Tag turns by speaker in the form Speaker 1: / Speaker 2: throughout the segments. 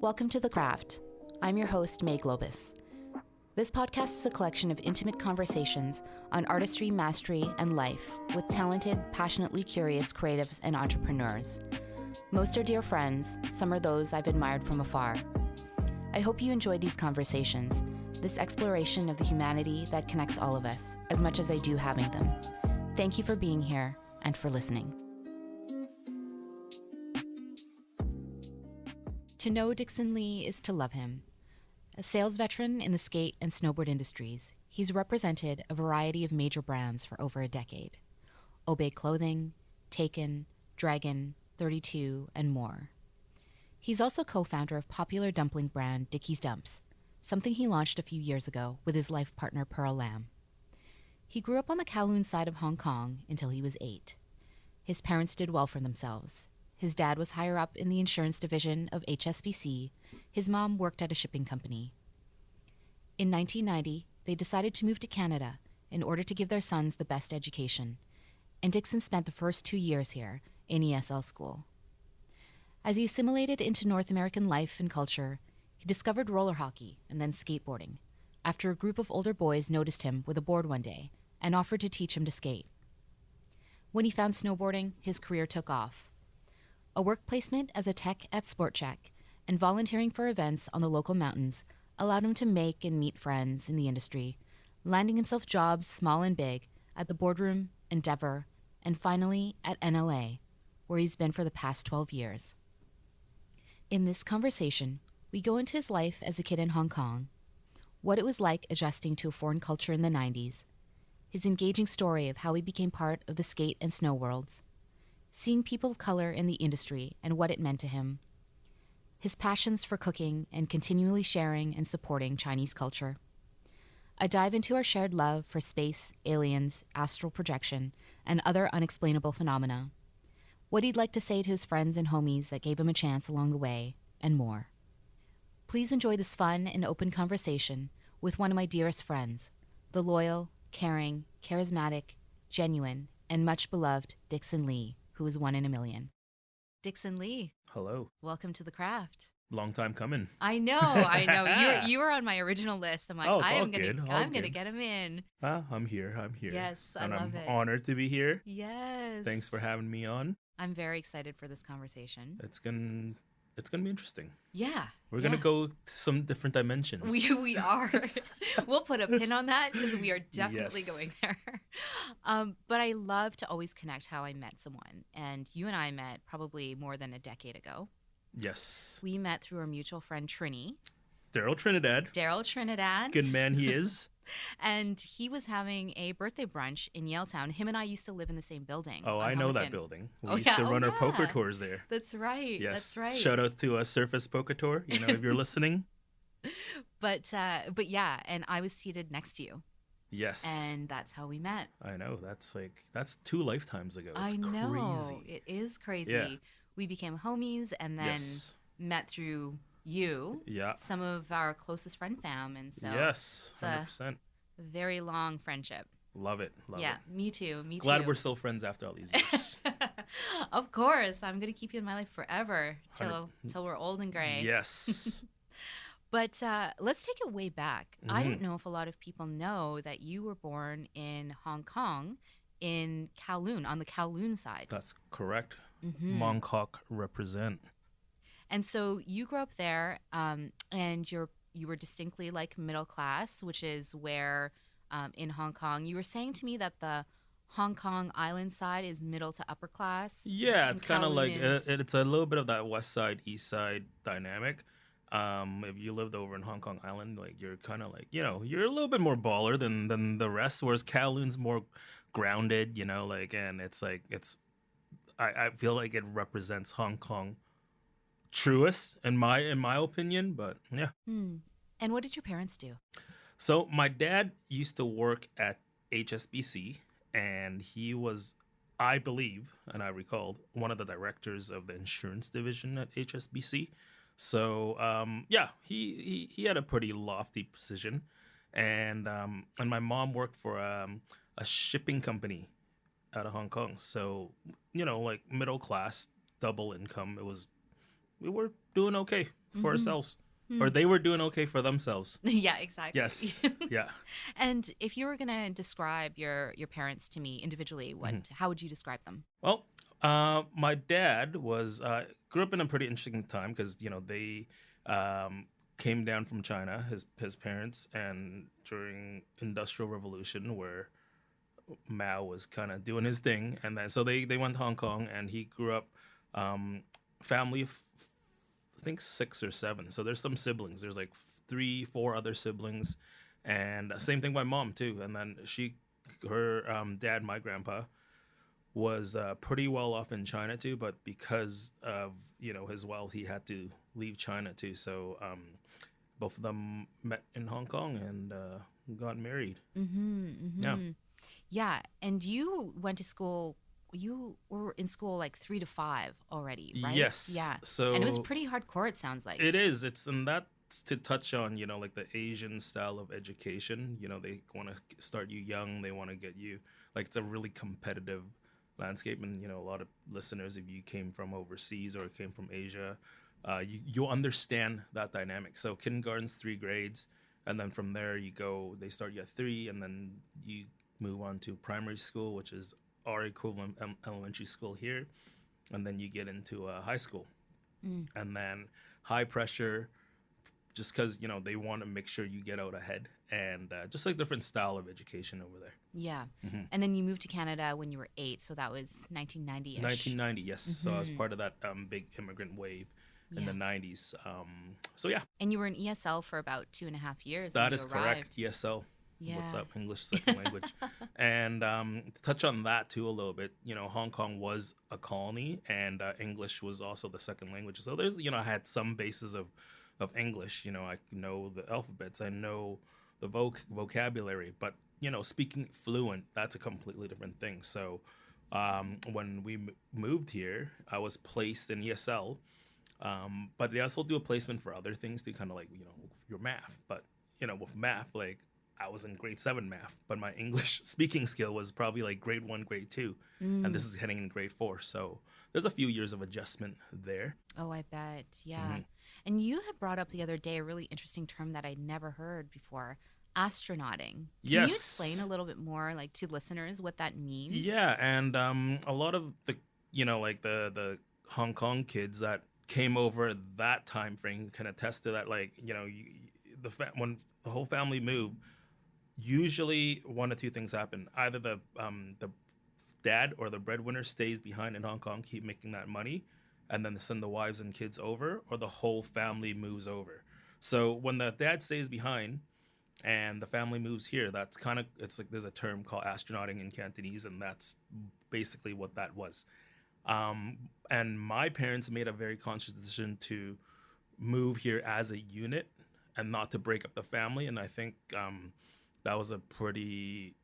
Speaker 1: Welcome to The Craft. I'm your host, May Globus. This podcast is a collection of intimate conversations on artistry, mastery, and life with talented, passionately curious creatives and entrepreneurs. Most are dear friends, some are those I've admired from afar. I hope you enjoy these conversations, this exploration of the humanity that connects all of us, as much as I do having them. Thank you for being here and for listening. To know Dickson Li is to love him. A sales veteran in the skate and snowboard industries, he's represented a variety of major brands for over a decade. Obey Clothing, Taikan, Dragon, thirtytwo, and more. He's also co-founder of popular dumpling brand Dicky's Dumps, something he launched a few years ago with his life partner Pearl Lam. He grew up on the Kowloon side of Hong Kong until he was 8. His parents did well for themselves. His dad was higher up in the insurance division of HSBC. His mom worked at a shipping company. In 1990, they decided to move to Canada in order to give their sons the best education, and Dickson spent the first 2 years here in ESL school. As he assimilated into North American life and culture, he discovered roller hockey and then skateboarding after a group of older boys noticed him with a board one day and offered to teach him to skate. When he found snowboarding, his career took off. A work placement as a tech at Sport Check and volunteering for events on the local mountains allowed him to make and meet friends in the industry, landing himself jobs small and big at the Boardroom, Endeavor, and finally at NLA, where he's been for the past 12 years. In this conversation, we go into his life as a kid in Hong Kong, what it was like adjusting to a foreign culture in the 90s, his engaging story of how he became part of the skate and snow worlds, seeing people of color in the industry and what it meant to him, his passions for cooking and continually sharing and supporting Chinese culture. I dive into our shared love for space, aliens, astral projection, and other unexplainable phenomena, what he'd like to say to his friends and homies that gave him a chance along the way, and more. Please enjoy this fun and open conversation with one of my dearest friends, the loyal, caring, charismatic, genuine, and much beloved Dickson Li, who is one in a million. Dickson Li.
Speaker 2: Hello.
Speaker 1: Welcome to The Craft.
Speaker 2: Long time coming.
Speaker 1: I know. You were on my original list. I'm like, I'm gonna get him in.
Speaker 2: I'm here.
Speaker 1: Yes,
Speaker 2: and
Speaker 1: I love
Speaker 2: I'm
Speaker 1: it.
Speaker 2: honored to be here.
Speaker 1: Yes.
Speaker 2: Thanks for having me on.
Speaker 1: I'm very excited for this conversation.
Speaker 2: It's gonna be interesting.
Speaker 1: Yeah.
Speaker 2: We're gonna go to some different dimensions.
Speaker 1: We are. We'll put a pin on that because we are definitely going there. But I love to always connect how I met someone. And you and I met probably more than a decade ago.
Speaker 2: Yes.
Speaker 1: We met through our mutual friend Trini.
Speaker 2: Daryl Trinidad.
Speaker 1: Good
Speaker 2: man he is.
Speaker 1: And he was having a birthday brunch in Yaletown. Him and I used to live in the same building.
Speaker 2: Oh, I know that building. We used to run our poker tours there.
Speaker 1: That's right.
Speaker 2: Yes.
Speaker 1: That's right.
Speaker 2: Shout out to Surface Poker Tour, if you're listening.
Speaker 1: But yeah, and I was seated next to you.
Speaker 2: Yes.
Speaker 1: And that's how we met.
Speaker 2: I know. That's 2 lifetimes ago. It's
Speaker 1: I know.
Speaker 2: Crazy.
Speaker 1: It is crazy.
Speaker 2: Yeah.
Speaker 1: We became homies and then met through you.
Speaker 2: Yeah.
Speaker 1: Some of our closest friend fam. And so
Speaker 2: yes, 100%.
Speaker 1: It's a very long friendship.
Speaker 2: Love it.
Speaker 1: Yeah, me too.
Speaker 2: Glad we're still friends after all these years.
Speaker 1: Of course. I'm going to keep you in my life forever till we're old and gray.
Speaker 2: Yes.
Speaker 1: But let's take it way back. I don't know if a lot of people know that you were born in Hong Kong in Kowloon, on the Kowloon side.
Speaker 2: That's correct. Mongkok represent.
Speaker 1: And so you grew up there, and you were distinctly like middle class, which is where in Hong Kong, you were saying to me that the Hong Kong island side is middle to upper class.
Speaker 2: Yeah, it's kind of like it's a little bit of that west side, east side dynamic. If you lived over in Hong Kong Island, like you're kind of like, you're a little bit more baller than the rest, whereas Kowloon's more grounded, and I feel like it represents Hong Kong truest in my opinion, but yeah.
Speaker 1: And what did your parents do?
Speaker 2: So my dad used to work at HSBC, and he was, I believe, and I recalled, one of the directors of the insurance division at HSBC. So he had a pretty lofty position, and my mom worked for a shipping company out of Hong Kong. So like middle class, double income. We were doing okay for
Speaker 1: Mm-hmm.
Speaker 2: ourselves, or they were doing okay for themselves.
Speaker 1: Yeah, exactly.
Speaker 2: Yes, yeah.
Speaker 1: And if you were gonna describe your parents to me individually, how would you describe them?
Speaker 2: Well, my dad was grew up in a pretty interesting time because they came down from China, his parents, and during Industrial Revolution where Mao was kind of doing his thing, and then so they went to Hong Kong, and he grew up family of I think 6 or 7. So there's some siblings. There's like 3, 4 other siblings, and same thing my mom too. And then her dad, my grandpa, was pretty well off in China too, but because of his wealth, he had to leave China too. So both of them met in Hong Kong and got married.
Speaker 1: Mm-hmm,
Speaker 2: Yeah.
Speaker 1: mm-hmm. Yeah, and you went to school. You were in school like 3 to 5 already, right?
Speaker 2: Yes.
Speaker 1: Yeah, and it was
Speaker 2: So
Speaker 1: pretty hardcore. It sounds like.
Speaker 2: it is. It's and that's to touch on like the Asian style of education. They want to start you young. They want to get you like it's a really competitive landscape, and a lot of listeners, if you came from overseas or came from Asia, you'll understand that dynamic. So kindergarten's 3 grades, and then from there they start you at 3, and then you move on to primary school, which is our equivalent elementary school here, and then you get into high school, and then high pressure, just because they want to make sure you get out ahead, and just like different style of education over there.
Speaker 1: Yeah, and then you moved to Canada when you were 8, so that was 1990ish.
Speaker 2: 1990, yes. So I was part of that big immigrant wave in the 90s. So yeah,
Speaker 1: And you were in ESL for about 2.5 years.
Speaker 2: that
Speaker 1: when
Speaker 2: is
Speaker 1: you
Speaker 2: correct.
Speaker 1: arrived.
Speaker 2: ESL.
Speaker 1: Yeah.
Speaker 2: What's up? English second language. And to touch on that too a little bit, Hong Kong was a colony, and English was also the second language. So there's, I had some basis of English. I know the alphabets, I know the vocabulary, but speaking fluent, that's a completely different thing. So when we moved here, I was placed in ESL, but they also do a placement for other things to kind of like your math. But with math, like I was in grade 7 math, but my English speaking skill was probably like grade 1, grade 2, and this is heading in grade 4. So there's a few years of adjustment there.
Speaker 1: Oh, I bet. Yeah. And you had brought up the other day a really interesting term that I'd never heard before, astronauting. Can you
Speaker 2: Yes.
Speaker 1: explain a little bit more, like to listeners, what that means?
Speaker 2: Yeah, and a lot of the like the Hong Kong kids that came over that time frame can attest to that. Like when the whole family moved, usually one of two things happen: either the dad or the breadwinner stays behind in Hong Kong, keep making that money, and then send the wives and kids over, or the whole family moves over. So when the dad stays behind and the family moves here, that's kind of, it's like there's a term called astronauting in Cantonese, and that's basically what that was. And my parents made a very conscious decision to move here as a unit and not to break up the family, and I think that was a pretty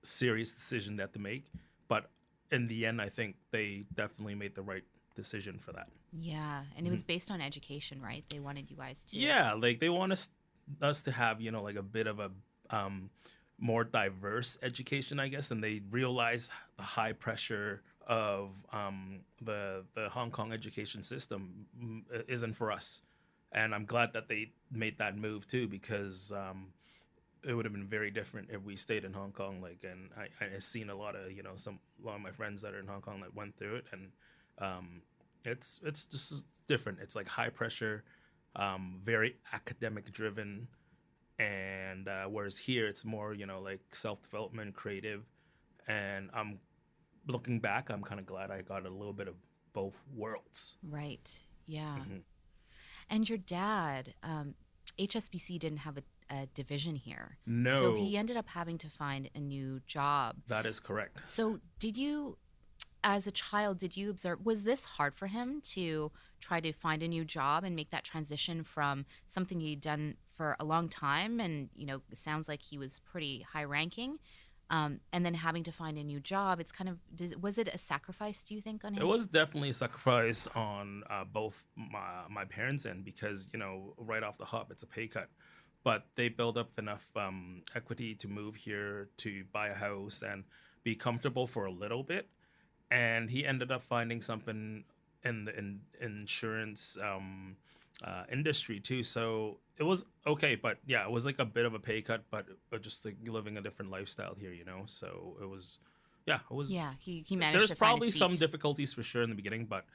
Speaker 2: serious decision they had to make. But in the end, I think they definitely made the right decision for that.
Speaker 1: Yeah. And it was based on education, right? They wanted you guys to.
Speaker 2: Yeah, like they want us to have, like a bit of a more diverse education, I guess, and they realize the high pressure of the Hong Kong education system isn't for us. And I'm glad that they made that move too, because it would have been very different if we stayed in Hong Kong. Like, and I've seen a lot of a lot of my friends that are in Hong Kong that went through it, and it's just different. It's like high pressure, very academic driven, and whereas here it's more like self development, creative, and I'm looking back, I'm kind of glad I got a little bit of both worlds.
Speaker 1: Right. Yeah. And your dad, HSBC didn't have a division here.
Speaker 2: No.
Speaker 1: So he ended up having to find a new job.
Speaker 2: That is correct.
Speaker 1: So did you, as a child, did you observe, was this hard for him to try to find a new job and make that transition from something he'd done for a long time? And, it sounds like he was pretty high ranking. And then having to find a new job, it's kind of, was it a sacrifice, do you think, on his?
Speaker 2: It was definitely a sacrifice on both my parents' end, because, right off the hop, it's a pay cut. But they built up enough equity to move here, to buy a house and be comfortable for a little bit. And he ended up finding something in the insurance industry too. So it was okay, but yeah, it was like a bit of a pay cut, but just like living a different lifestyle here, you know. So it was, yeah, it was.
Speaker 1: Yeah, he managed
Speaker 2: There's
Speaker 1: to find his
Speaker 2: probably some
Speaker 1: feet.
Speaker 2: difficulties for sure in the beginning, but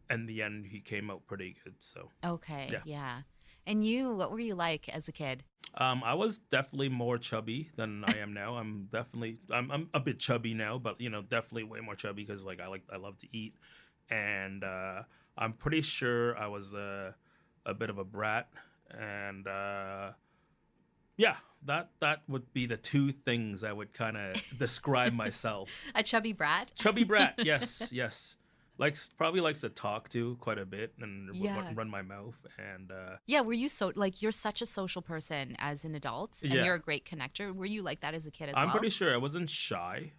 Speaker 2: in the end, he came out pretty good. So
Speaker 1: Okay,
Speaker 2: yeah.
Speaker 1: yeah. And you, what were you like as a kid?
Speaker 2: I was definitely more chubby than I am now. I'm a bit chubby now, but you know, definitely way more chubby because like I love to eat, and I'm pretty sure I was a bit of a brat, and yeah, that would be the two things I would kind of describe myself.
Speaker 1: A chubby brat?
Speaker 2: Chubby brat, yes, yes. Probably likes to talk to quite a bit and
Speaker 1: Yeah.
Speaker 2: run my mouth, and
Speaker 1: Yeah, were you so like you're such a social person as an adult and
Speaker 2: yeah.
Speaker 1: you're a great connector. Were you like that as a kid as
Speaker 2: I'm
Speaker 1: well?
Speaker 2: pretty sure I wasn't shy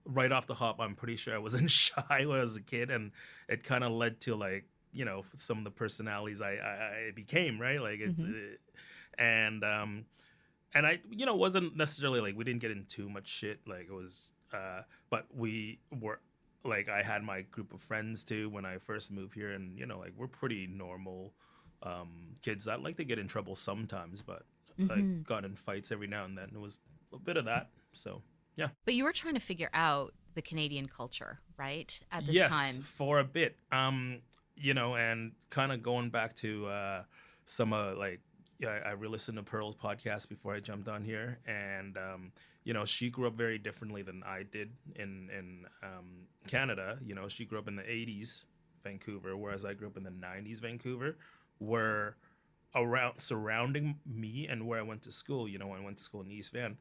Speaker 2: right off the hop. I'm pretty sure I wasn't shy when I was a kid, and it kind of led to like you know some of the personalities I became, right? Like
Speaker 1: Hmm.
Speaker 2: and I you know wasn't necessarily like we didn't get in too much shit. Like it was, but we were like I had my group of friends too when I first moved here, and you know like we're pretty normal kids that like to get in trouble sometimes, but like
Speaker 1: Hmm.
Speaker 2: got in fights every now and then. It was a bit of that, so. Yeah.
Speaker 1: But you were trying to figure out the Canadian culture, right? At this
Speaker 2: Yes,
Speaker 1: time.
Speaker 2: for a bit. You know, and kind of going back to some like yeah, I re-listened to Pearl's podcast before I jumped on here, and you know, she grew up very differently than I did in Canada. You know, she grew up in the '80s Vancouver, whereas I grew up in the '90s Vancouver, where around surrounding me and where I went to school. You know, when I went to school in East Van,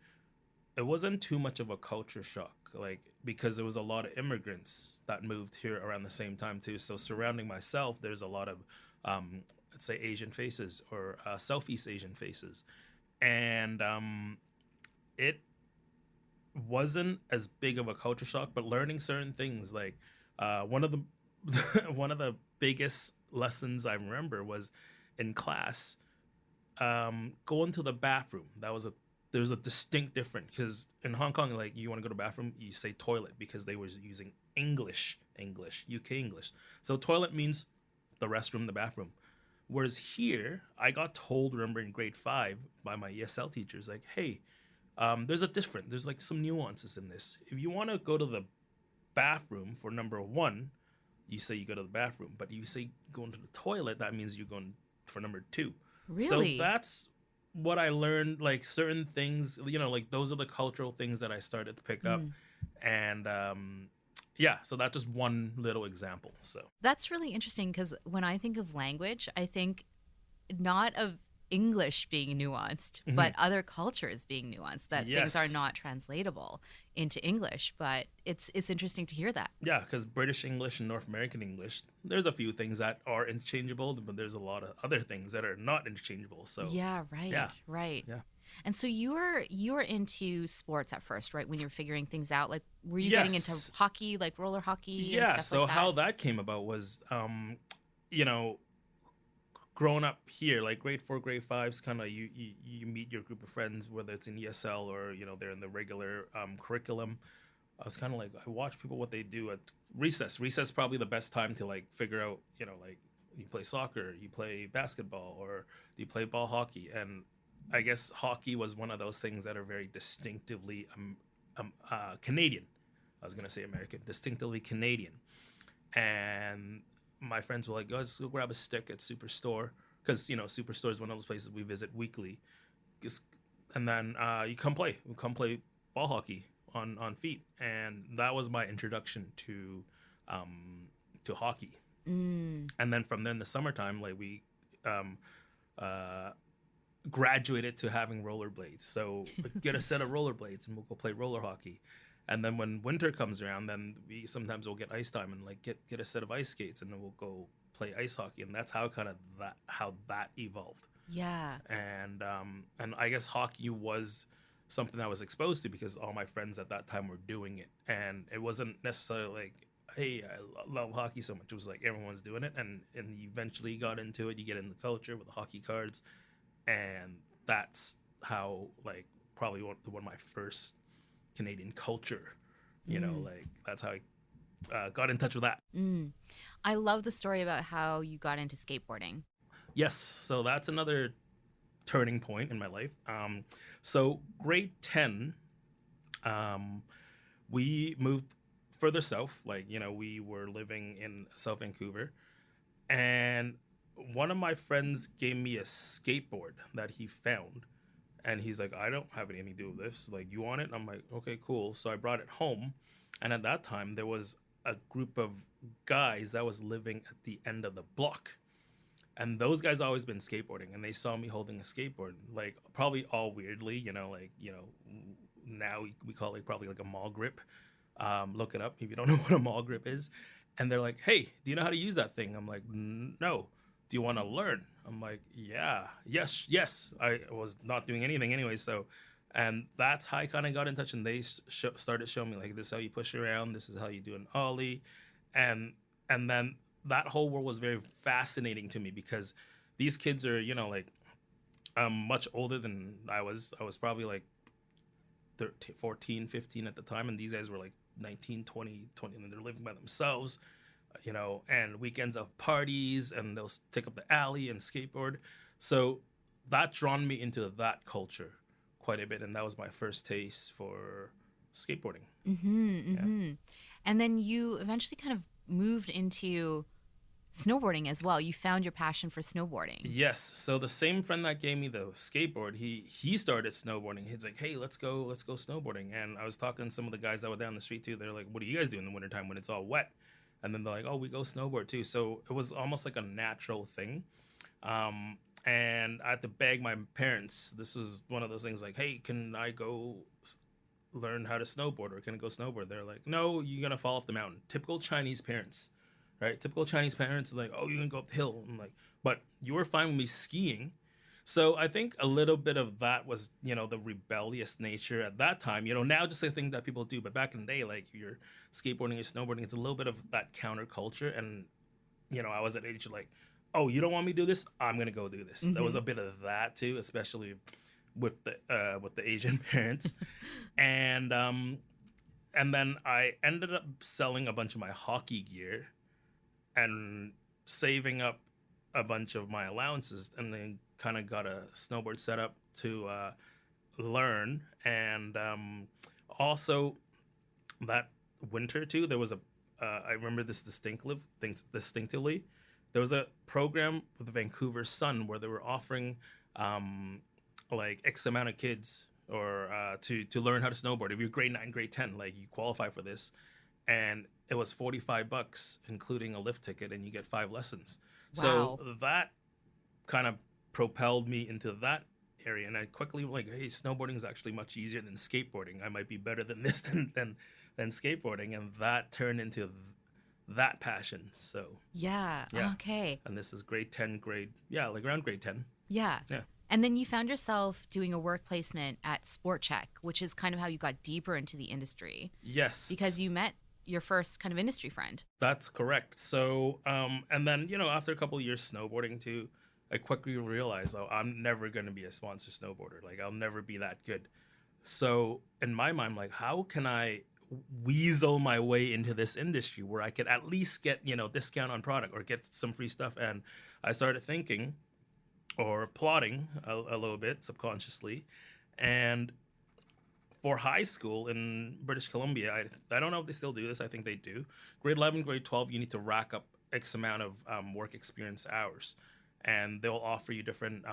Speaker 2: it wasn't too much of a culture shock, like because there was a lot of immigrants that moved here around the same time too. So surrounding myself, there's a lot of let's say Asian faces or Southeast Asian faces, and it wasn't as big of a culture shock. But learning certain things, like one of the one of the biggest lessons I remember was in class going to the bathroom. There's a distinct difference because in Hong Kong, like you want to go to the bathroom, you say toilet because they were using English, UK English. So toilet means the restroom, the bathroom. Whereas here, I got told, remember in grade 5 by my ESL teachers, like, hey, there's like some nuances in this. If you want to go to the bathroom for number one, you say you go to the bathroom. But you say going to the toilet, that means you're going for number two. So
Speaker 1: Really?
Speaker 2: that's what I learned. Like certain things, you know, like those are the cultural things that I started to pick up.
Speaker 1: Mm.
Speaker 2: And yeah, so that's just one little example. So
Speaker 1: That's really interesting because when I think of language, I think not of English being nuanced,
Speaker 2: mhm.
Speaker 1: but other cultures being nuanced, that things are
Speaker 2: Yes.
Speaker 1: not translatable into English. But it's interesting to hear that.
Speaker 2: Yeah, because British English and North American English, there's a few things that are interchangeable, but there's a lot of other things that are not interchangeable. So,
Speaker 1: Yeah, right,
Speaker 2: yeah,
Speaker 1: right.
Speaker 2: yeah.
Speaker 1: And so you were into sports at first, right? When you were figuring things out, like were you getting into
Speaker 2: Yes.
Speaker 1: hockey, like roller hockey and
Speaker 2: Yeah.
Speaker 1: stuff
Speaker 2: So
Speaker 1: like
Speaker 2: how
Speaker 1: that?
Speaker 2: that came about was, you know, growing up here, like grade 4, grade 5's kind of you meet your group of friends, whether it's in ESL or you know they're in the regular curriculum. I was kind of like I watch people what they do at recess. Recess is probably the best time to like figure out you know like you play soccer, you play basketball, or you play ball hockey. And I guess hockey was one of those things that are very distinctively Canadian. I was gonna say American, distinctively Canadian. And my friends were like, oh, let's go grab a stick at Superstore because you know Superstore is one of those places we visit weekly. And then you come play ball hockey on feet, and that was my introduction to hockey.
Speaker 1: Mm.
Speaker 2: And then from then the summertime, like we um, uh, graduated to having rollerblades. So get a set of rollerblades and we'll go play roller hockey. And then when winter comes around, then we sometimes will get ice time and like get a set of ice skates and then we'll go play ice hockey. And that's how kind of that evolved.
Speaker 1: Yeah.
Speaker 2: And I guess hockey was something I was exposed to because all my friends at that time were doing it, and it wasn't necessarily like, hey, love hockey so much. It was like everyone's doing it, and you eventually got into it. You get in the culture with the hockey cards, and that's how like probably one of my first Canadian culture. You know,
Speaker 1: Mm.
Speaker 2: like that's how I got in touch with that.
Speaker 1: Mm. I love the story about how you got into skateboarding.
Speaker 2: Yes, so that's another turning point in my life. So grade 10, um, we moved further south. Like, we were living in South Vancouver. And one of my friends gave me a skateboard that he found. And he's like, I don't have anything to do with this. Like, you want it? And I'm like, okay, cool. So I brought it home. And at that time, there was a group of guys that was living at the end of the block. And those guys always been skateboarding, and they saw me holding a skateboard, like probably all weirdly, now we call it probably like a mall grip. Look it up if you don't know what a mall grip is. And they're like, "Hey, do you know how to use that thing?" I'm like, "No." Do you want to learn? I'm like, "Yeah, yes." I was not doing anything anyway, so, and that's how I kind of got in touch, and they started showing me like, this is how you push around, this is how you do an ollie, and then that whole world was very fascinating to me because these kids are, like, much older than I was. I was probably like 13, 14, 15 at the time, and these guys were like 19, 20, and they're living by themselves, and weekends of parties, and they'll take up the alley and skateboard. So that drawn me into that culture quite a bit, and that was my first taste for skateboarding.
Speaker 1: Mm-hmm. And then you eventually kind of moved into snowboarding as well. You found your passion for snowboarding.
Speaker 2: Yes. So the same friend that gave me the skateboard, he started snowboarding. He's like, "Hey, let's go snowboarding." And I was talking to some of the guys that were down the street too. They're like, "What do you guys do in the wintertime when it's all wet?" And then they're like, "Oh, we go snowboard too." So it was almost like a natural thing. And I had to beg my parents. This was one of those things like, "Hey, can I go learn how to snowboard, or can I go snowboard?" They're like, "No, you're gonna fall off the mountain." Typical Chinese parents, right? Typical Chinese parents is like, "Oh, you're gonna go up the hill." I'm like, "But you were fine with me skiing." So I think a little bit of that was, the rebellious nature at that time. Now just a thing that people do, but back in the day, like, you're skateboarding or snowboarding, it's a little bit of that counterculture. And I was at age like, "Oh, you don't want me to do this? I'm gonna go do this." There was a bit of that too, especially with the Asian parents, and then I ended up selling a bunch of my hockey gear and saving up a bunch of my allowances, and then kind of got a snowboard set up to learn. And also that winter too, there was I remember this distinctively. There was a program with the Vancouver Sun where they were offering like X amount of kids or to learn how to snowboard. If you're grade 9, grade 10, like, you qualify for this, and it was $45, including a lift ticket, and you get 5 lessons.
Speaker 1: Wow.
Speaker 2: So that kind of propelled me into that area, and I quickly like, "Hey, snowboarding is actually much easier than skateboarding. I might be better than this than skateboarding," and that turned into that passion. So
Speaker 1: Yeah.
Speaker 2: yeah,
Speaker 1: Okay.
Speaker 2: and this is grade 10, like around grade 10.
Speaker 1: Yeah.
Speaker 2: Yeah.
Speaker 1: And then you found yourself doing a work placement at Sport Check, which is kind of how you got deeper into the industry
Speaker 2: Yes.
Speaker 1: because you met your first kind of industry friend.
Speaker 2: That's correct. So, and then, after a couple of years snowboarding too, I quickly realized, oh, I'm never going to be a sponsor snowboarder. Like, I'll never be that good. So in my mind, like, how can I weasel my way into this industry where I could at least get, discount on product or get some free stuff? And I started thinking or plotting a little bit subconsciously. And for high school in British Columbia, I don't know if they still do this. I think they do. Grade 11, grade 12, you need to rack up X amount of work experience hours. And they'll offer you different,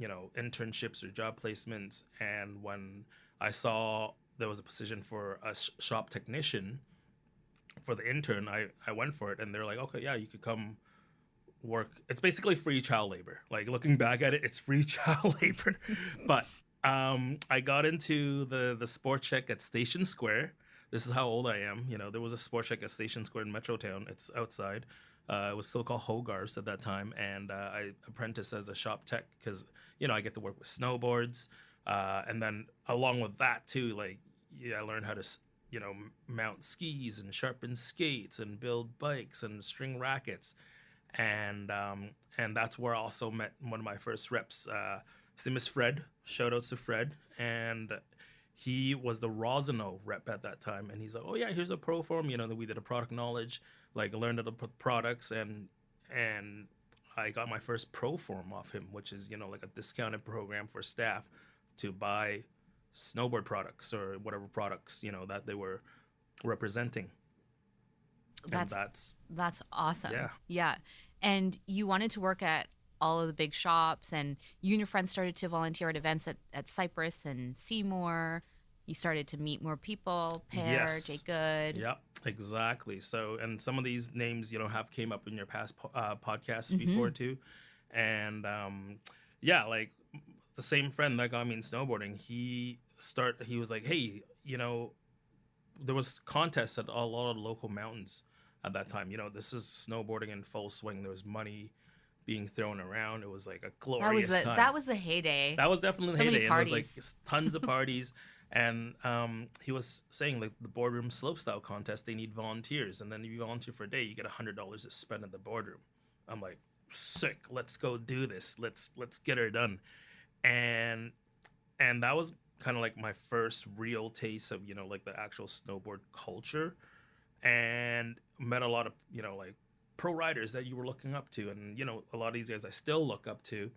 Speaker 2: internships or job placements. And when I saw there was a position for a shop technician for the intern, I went for it. And they're like, "Okay, yeah, you could come work." It's basically free child labor. Like, looking back at it, it's free child labor. But I got into the sport check at Station Square. This is how old I am. There was a sport check at Station Square in Metrotown. It's outside. It was still called Hogarth's at that time, and I apprenticed as a shop tech because I get to work with snowboards, and then along with that too, like, I learned how to mount skis and sharpen skates and build bikes and string rackets, and that's where I also met one of my first reps. His name is Fred. Shout outs to Fred, and he was the Rosano rep at that time, and he's like, "Oh yeah, here's a pro form." That we did a product knowledge, like learned the products, and I got my first pro form off him, which is like a discounted program for staff to buy snowboard products or whatever products that they were representing. And
Speaker 1: That's awesome.
Speaker 2: yeah.
Speaker 1: Yeah. And you wanted to work at all of the big shops, and you and your friends started to volunteer at events at Cypress and Seymour. You started to meet more people, Pear,
Speaker 2: Yes.
Speaker 1: Jay Good.
Speaker 2: Yeah, exactly. So, and some of these names, have came up in your past podcasts before too. And yeah, like the same friend that got me in snowboarding, he was like, hey, there was contests at a lot of local mountains at that time. This is snowboarding in full swing. There was money being thrown around. It was like a glorious time.
Speaker 1: That was the heyday.
Speaker 2: That was definitely the
Speaker 1: So many
Speaker 2: heyday. And there was
Speaker 1: parties.
Speaker 2: like tons of parties. And he was saying like the boardroom slopestyle contest, they need volunteers. And then if you volunteer for a day, you get $100 to spend at the boardroom. I'm like, sick. Let's go do this. Let's get her done. And that was kind of like my first real taste of like the actual snowboard culture, and met a lot of like pro riders that you were looking up to, and a lot of these guys I still look up to.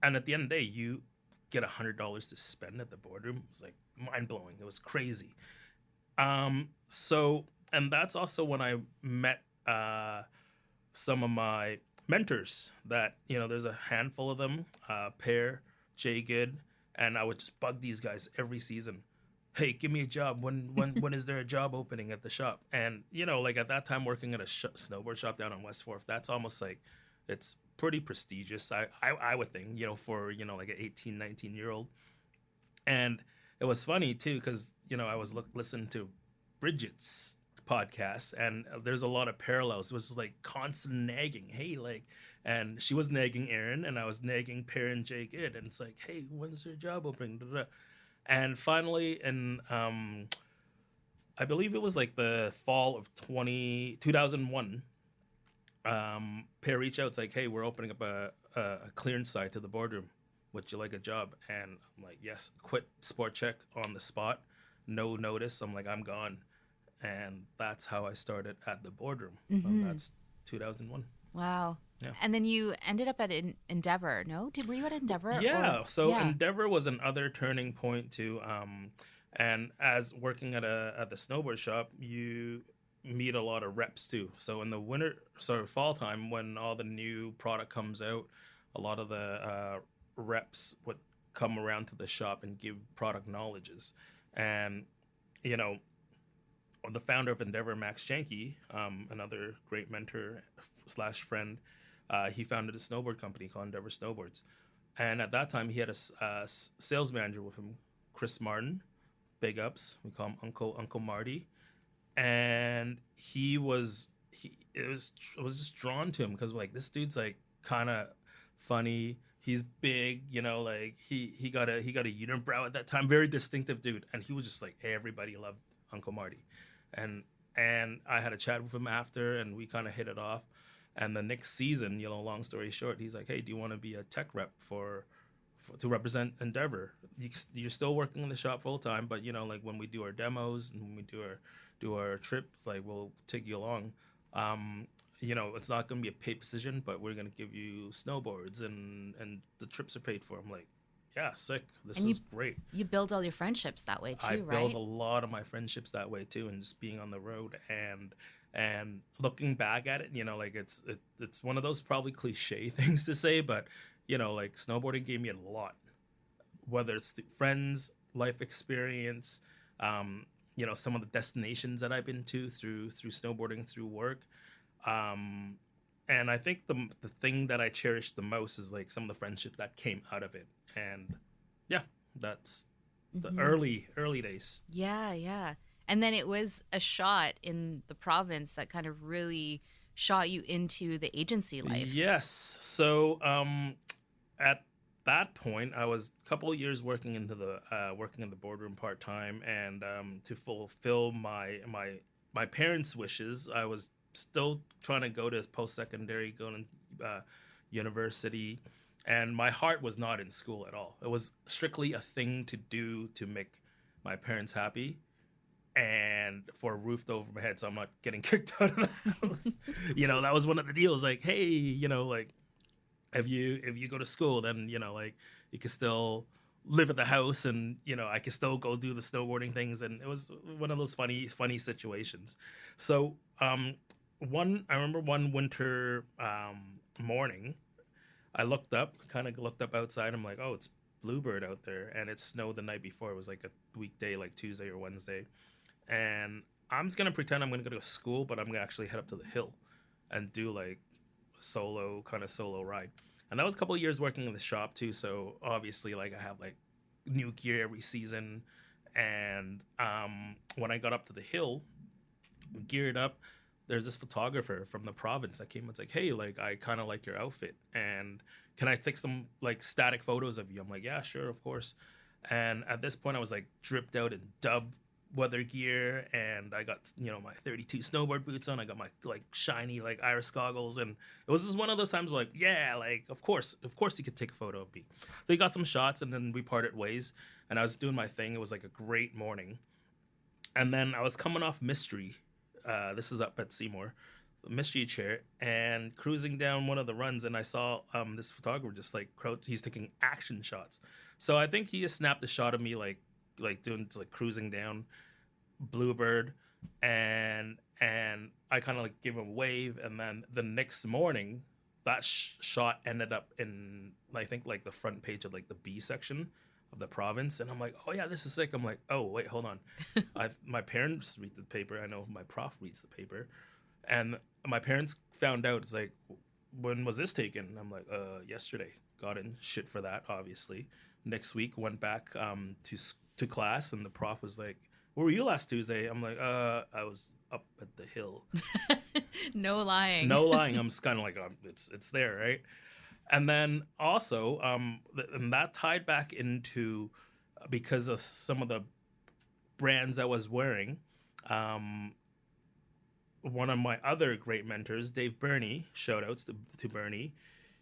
Speaker 2: And at the end of the day, you get $100 to spend at the boardroom. It was like mind blowing. It was crazy. So, and that's also when I met some of my mentors that there's a handful of them, Pear, Jay Good, and I would just bug these guys every season. Hey, give me a job. When is there a job opening at the shop? And like at that time, working at a snowboard shop down on West Fourth, that's almost like it's pretty prestigious. I would think for like an 18, 19-year-old. And it was funny too because I was listening to Bridget's podcast, and there's a lot of parallels. It was like constant nagging. Hey, like. And she was nagging Aaron, and I was nagging Pear and Jay Good. And it's like, hey, when's their job opening? Da-da. And finally, in I believe it was like the fall of 2001, Pear reached out. It's like, hey, we're opening up a clearance side to the boardroom. Would you like a job? And I'm like, yes. Quit Sport Check on the spot. No notice. I'm like, I'm gone. And that's how I started at the boardroom. That's 2001.
Speaker 1: Wow.
Speaker 2: Yeah.
Speaker 1: And then you ended up at Endeavor, no? Were you at Endeavor?
Speaker 2: Yeah. Endeavor was another turning point too. And as working at the snowboard shop, you meet a lot of reps too. So in the fall time, when all the new product comes out, a lot of the reps would come around to the shop and give product knowledges. And the founder of Endeavor, Max Janke, another great mentor / friend, he founded a snowboard company called Endeavor Snowboards. And at that time, he had a sales manager with him, Chris Martin, big ups. We call him Uncle Marty. And it was just drawn to him because like this dude's like kind of funny. He's big, like he got a unibrow at that time, very distinctive dude. And he was just like, hey, everybody loved Uncle Marty. And I had a chat with him after, and we kind of hit it off. And the next season, long story short, he's like, hey, do you want to be a tech rep to represent Endeavor? You're still working in the shop full time, but like when we do our demos and when we do our trip, like we'll take you along. It's not going to be a paid position, but we're going to give you snowboards and the trips are paid for. I'm like, yeah, sick. This is great.
Speaker 1: You build all your friendships that way too,
Speaker 2: I
Speaker 1: right?
Speaker 2: build a lot of my friendships that way too, and just being on the road and looking back at it, like it's one of those probably cliche things to say, but like snowboarding gave me a lot, whether it's friends, life experience, some of the destinations that I've been to through snowboarding, through work. And I think the thing that I cherish the most is like some of the friendships that came out of it. And yeah, that's the early days.
Speaker 1: Yeah. And then it was a shot in the province that kind of really shot you into the agency life.
Speaker 2: Yes. So at that point, I was a couple of years working in the boardroom part time, and to fulfill my parents' wishes, I was still trying to go to post secondary, going to university, and my heart was not in school at all. It was strictly a thing to do to make my parents happy, and for a roof over my head, so I'm not getting kicked out of the house. That was one of the deals. Like, hey, like if you go to school, then like you can still live at the house, and I can still go do the snowboarding things, and it was one of those funny situations. So I remember one winter morning, I kind of looked up outside. I'm like, oh, it's bluebird out there, and it snowed the night before. It was like a weekday, like Tuesday or Wednesday, and I'm just gonna pretend I'm gonna go to school, but I'm gonna actually head up to the hill and do like solo ride. And that was a couple of years working in the shop too. So obviously, like I have like new gear every season, and when I got up to the hill, geared up, there's this photographer from the province that came and was like, hey, like I kind of like your outfit, and can I take some like static photos of you? I'm like, yeah, sure, of course. And at this point I was like dripped out in dub weather gear, and I got my 32 snowboard boots on. I got my like shiny like iris goggles, and it was just one of those times where, like, yeah, like of course you could take a photo of me. So he got some shots, and then we parted ways, and I was doing my thing. It was like a great morning, and then I was coming off Mystery. This is up at Seymour, Mystery chair, and cruising down one of the runs, and I saw this photographer just like crouch. He's taking action shots. So I think he just snapped a shot of me like doing like cruising down Bluebird, and I kind of like give him a wave, and then the next morning that shot ended up in I think like the front page of like the B section of the province, and I'm like, oh yeah, this is sick. I'm like, oh wait, hold on. My parents read the paper. I know my prof reads the paper, and my parents found out. It's like, when was this taken? I'm like, yesterday. Got in shit for that, obviously. Next week went back to class, and the prof was like, where were you last Tuesday? I'm like, I was up at the hill.
Speaker 1: No lying.
Speaker 2: No lying. I'm just kind of like, it's there, right? And then also, and that tied back into, because of some of the brands I was wearing, one of my other great mentors, Dave Burney, shout outs to Burney,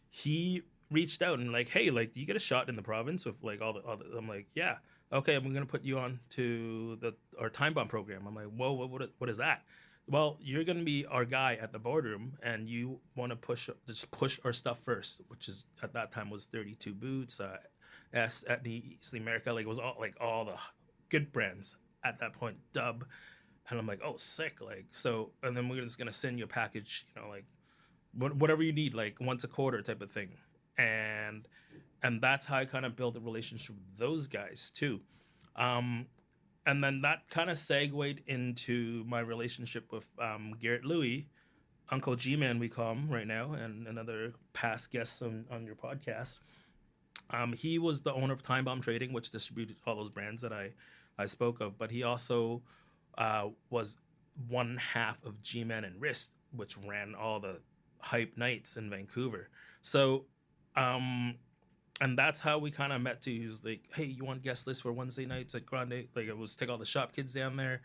Speaker 2: he reached out and like, hey, like, do you get a shot in the province with like all the I'm like, yeah, okay, I'm gonna put you on to our time bomb program. I'm like, whoa, what is that? Well, you're gonna be our guy at the boardroom, and you want to push our stuff first, which is at that time was 32 boots, S at the East America, like it was all the good brands at that point, Dub, and I'm like, oh, sick, like, so, and then we're just gonna send you a package, like whatever you need, like once a quarter type of thing, and that's how I kind of built a relationship with those guys too. And then that kind of segued into my relationship with Garrett Louie, Uncle G-Man we call him right now, and another past guest on your podcast. He was the owner of Time Bomb Trading, which distributed all those brands that I spoke of, but he also was one half of G-Man and Wrist, which ran all the hype nights in Vancouver. So, and that's how we kind of met too. He was like, hey, you want guest list for Wednesday nights at Grande? Like, it was take all the shop kids down there.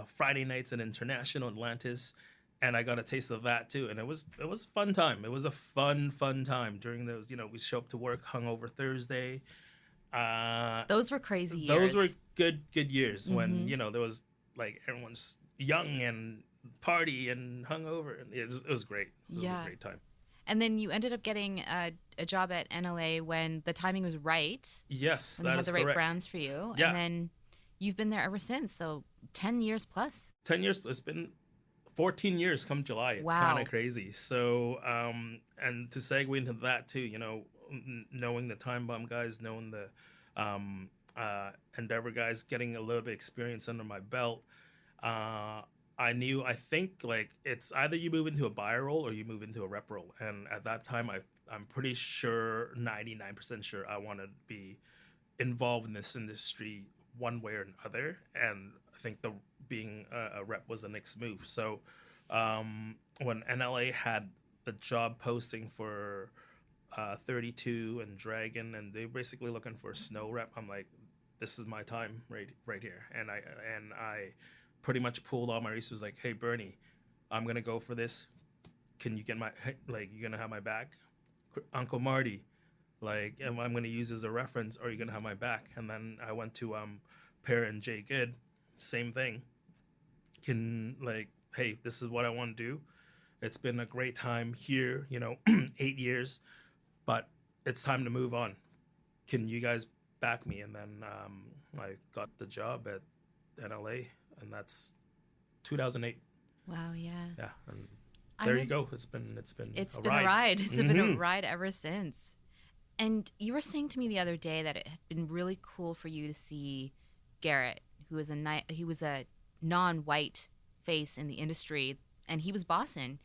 Speaker 2: Friday nights at International Atlantis. And I got a taste of that too. And it was a fun time. It was a fun time during those, we show up to work hungover Thursday.
Speaker 1: Those were crazy years.
Speaker 2: Those were good years when, there was like everyone's young and party and hungover. And it was great. It was a great time.
Speaker 1: And then you ended up getting a job at NLA when the timing was right.
Speaker 2: Yes,
Speaker 1: when they had the right brands for you.
Speaker 2: Yeah.
Speaker 1: And then you've been there ever since. So 10 years plus.
Speaker 2: 10 years. It's been 14 years come July. It's kind of crazy. So, and to segue into that too, knowing the Time Bomb guys, knowing the Endeavor guys, getting a little bit of experience under my belt, I think like it's either you move into a buyer role or you move into a rep role. And at that time, I'm pretty sure, 99% sure, I want to be involved in this industry one way or another. And I think being a rep was the next move. So when NLA had the job posting for 32 and Dragon, and they're basically looking for a snow rep, I'm like, this is my time right here. And I pretty much pulled all my resources, like, hey, Bernie, I'm going to go for this. Can you get you're going to have my back? Uncle Marty, like, am I going to use as a reference, or are you going to have my back? And then I went to parent Jay Good, same thing. Can like, hey, this is what I want to do. It's been a great time here, 8 years, but it's time to move on. Can you guys back me? And then I got the job at NLA, and that's 2008.
Speaker 1: Wow, yeah.
Speaker 2: Yeah, and there you go. It's been
Speaker 1: It's
Speaker 2: a
Speaker 1: been
Speaker 2: ride.
Speaker 1: a ride. It's been a ride ever since. And you were saying to me the other day that it had been really cool for you to see Garrett, who was he was a non-white face in the industry, and he was bossing.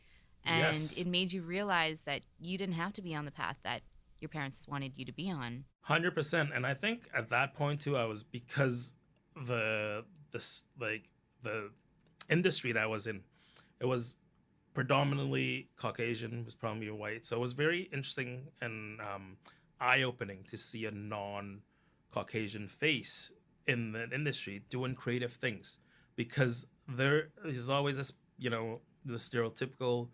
Speaker 1: And
Speaker 2: Yes.
Speaker 1: it made you realize that you didn't have to be on the path that your parents wanted you to be on.
Speaker 2: 100%. And I think at that point too, I was, because the industry that I was in, it was predominantly Caucasian, was probably white. So it was very interesting and eye-opening to see a non-Caucasian face in the industry doing creative things, because there is always this, the stereotypical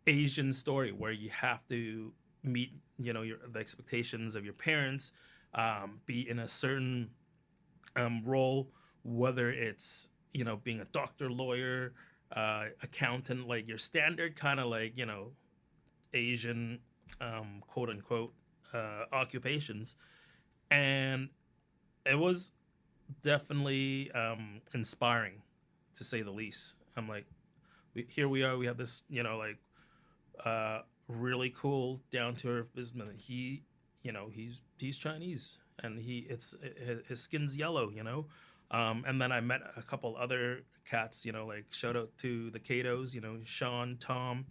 Speaker 2: Asian story where you have to meet, the expectations of your parents, be in a certain role, whether it's, being a doctor, lawyer, accountant, like your standard kind of like, Asian, quote unquote, occupations. And it was definitely inspiring, to say the least. I'm like, here we are. We have this, really cool, down to earth businessman. He's Chinese, and his skin's yellow, And then I met a couple other cats, like shout out to the Katos, Sean, Tom,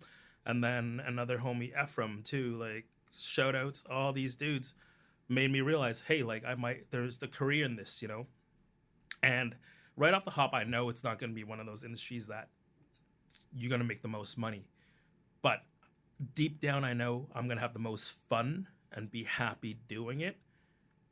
Speaker 2: and then another homie Ephraim too. Like shout outs, all these dudes made me realize, hey, like there's the career in this, And right off the hop, I know it's not going to be one of those industries that you're going to make the most money. But deep down, I know I'm going to have the most fun and be happy doing it.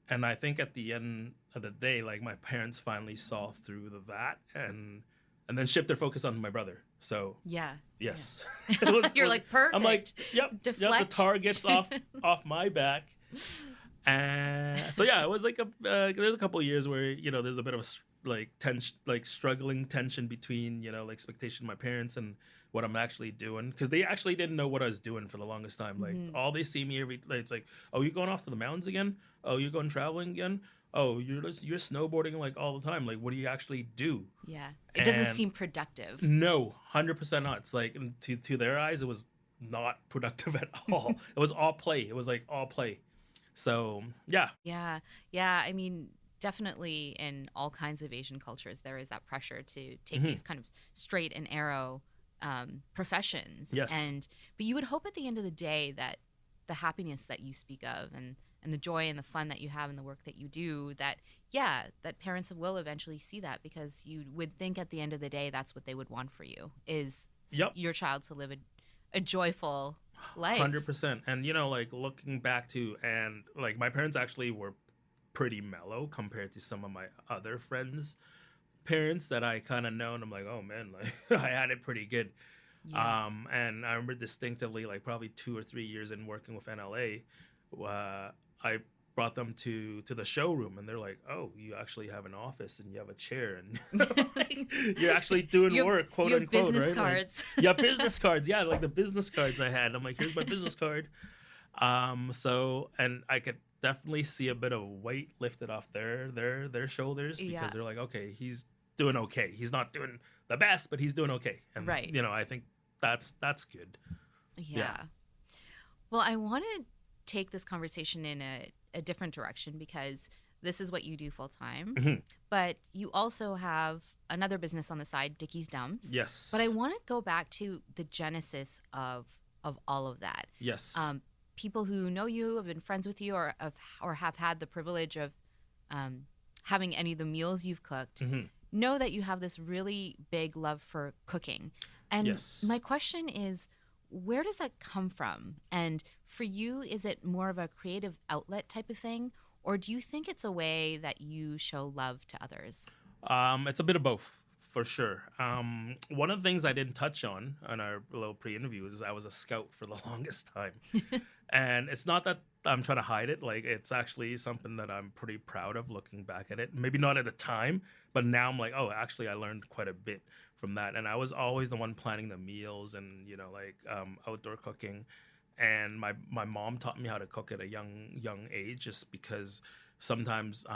Speaker 2: And I think at the end of the day, like my parents finally saw through that and then shift their focus on my brother. So
Speaker 1: yeah,
Speaker 2: yes,
Speaker 1: yeah. You're like, perfect.
Speaker 2: I'm like, yep,
Speaker 1: Deflect.
Speaker 2: the target's off my back. And so yeah, it was like there's a couple of years where there's a bit of a struggling tension between like expectation of my parents and what I'm actually doing, because they actually didn't know what I was doing for the longest time. Like all they see me it's like, oh, you're going off to the mountains again? Oh, you're going traveling again? Oh, you're snowboarding like all the time. Like, what do you actually do?
Speaker 1: Yeah, it doesn't seem productive.
Speaker 2: No, 100% not. It's like to their eyes, it was not productive at all. It was all play. It was like all play. So yeah.
Speaker 1: Yeah. I mean, definitely in all kinds of Asian cultures, there is that pressure to take these kind of straight and arrow professions.
Speaker 2: Yes.
Speaker 1: But you would hope at the end of the day that the happiness that you speak of and the joy and the fun that you have in the work that you do, that parents will eventually see that, because you would think at the end of the day that's what they would want for you, is your child to live a joyful life.
Speaker 2: 100%. And like looking back to, and like my parents actually were pretty mellow compared to some of my other friends' parents that I kind of know, and I'm like, oh man, like I had it pretty good.
Speaker 1: Yeah.
Speaker 2: And I remember distinctively, like probably 2 or 3 years in working with NLA, I brought them to the showroom, and they're like, oh, you actually have an office and you have a chair, and you're actually doing work, quote unquote,
Speaker 1: business
Speaker 2: right?
Speaker 1: cards.
Speaker 2: Like, yeah, business cards. Yeah, like the business cards I had. I'm like, here's my business card. So, and I could definitely see a bit of weight lifted off their shoulders, because they're like, okay, he's doing okay. He's not doing the best, but he's doing okay. And
Speaker 1: right.
Speaker 2: I think that's good.
Speaker 1: Yeah. Well, I want to take this conversation in a different direction, because this is what you do full time, but you also have another business on the side, Dicky's Dumps.
Speaker 2: Yes.
Speaker 1: But I want to go back to the genesis of all of that.
Speaker 2: Yes.
Speaker 1: People who know you, have been friends with you, or have had the privilege of having any of the meals you've cooked, know that you have this really big love for cooking. And my question is, where does that come from? And for you, is it more of a creative outlet type of thing, or do you think it's a way that you show love to others?
Speaker 2: It's a bit of both for sure. One of the things I didn't touch on our little pre-interview is I was a scout for the longest time, and it's not that I'm trying to hide it. Like, it's actually something that I'm pretty proud of looking back at it. Maybe not at the time, but now I'm like, oh, actually, I learned quite a bit from that. And I was always the one planning the meals and outdoor cooking. And my mom taught me how to cook at a young age, just because sometimes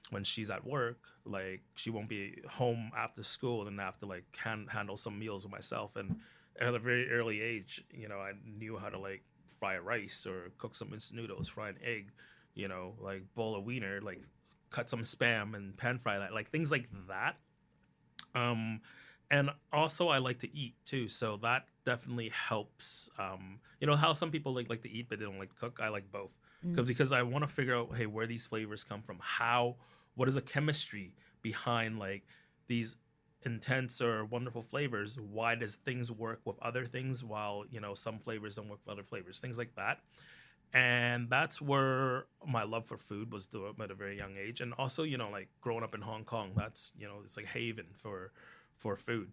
Speaker 2: when she's at work, like, she won't be home after school, and I have to like handle some meals myself. And at a very early age, I knew how to like fry rice or cook some instant noodles, fry an egg, like boil a wiener, like cut some spam and pan fry that, like things like that. And also I like to eat too, so that definitely helps. How some people like to eat but they don't like to cook. I like both, because I want to figure out, hey, where these flavors come from, what is the chemistry behind like these intense or wonderful flavors. Why does things work with other things while some flavors don't work with other flavors, things like that. And that's where my love for food was developed at a very young age. And also, like growing up in Hong Kong, that's it's like haven for food.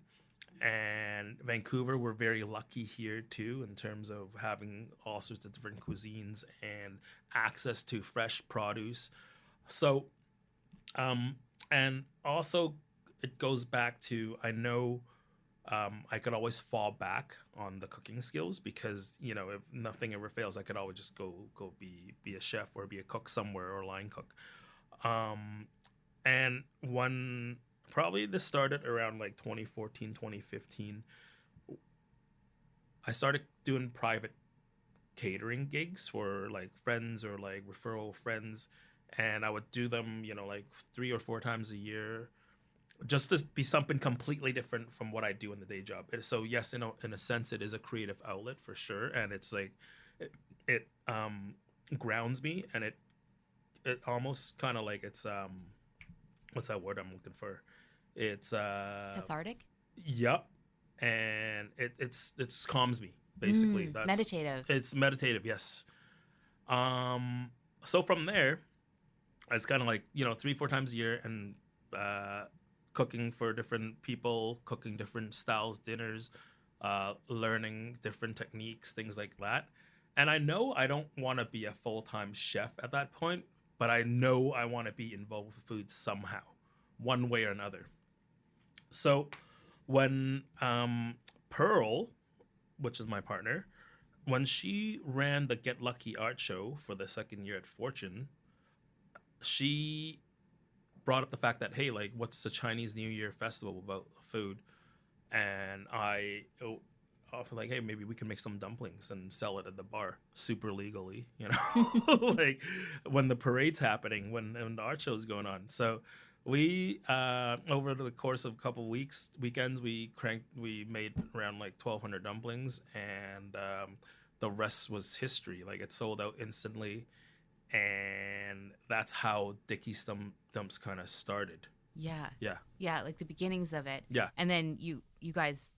Speaker 2: And Vancouver, we're very lucky here too, in terms of having all sorts of different cuisines and access to fresh produce. So and also it goes back to, I know I could always fall back on the cooking skills, because if nothing ever fails, I could always just go be a chef or be a cook somewhere, or line cook. And when probably this started around like 2014, 2015, I started doing private catering gigs for like friends or like referral friends, and I would do them like 3 or 4 times a year, just to be something completely different from what I do in the day job. So yes, in a sense, it is a creative outlet for sure, and it's like it grounds me, and it almost kind of like, it's what's that word I'm looking for? It's
Speaker 1: Cathartic.
Speaker 2: Yep, and it's calms me basically. That's
Speaker 1: meditative.
Speaker 2: It's meditative, yes. So from there, it's kind of like 3-4 times a year, and cooking for different people, cooking different styles, dinners, learning different techniques, things like that. And I know I don't want to be a full-time chef at that point, but I know I want to be involved with food somehow, one way or another. So when Pearl, which is my partner, when she ran the Get Lucky art show for the second year at Fortune, she brought up the fact that, hey, like, what's the Chinese New Year festival about food? And I offered, like, hey, maybe we can make some dumplings and sell it at the bar super legally, like when the parade's happening, when the art show's going on. So we over the course of a couple of weekends, we made around like 1,200 dumplings, and the rest was history. Like, it sold out instantly, and that's how Dicky Dumps kind of started.
Speaker 1: Yeah, like the beginnings of it.
Speaker 2: Yeah,
Speaker 1: and then you guys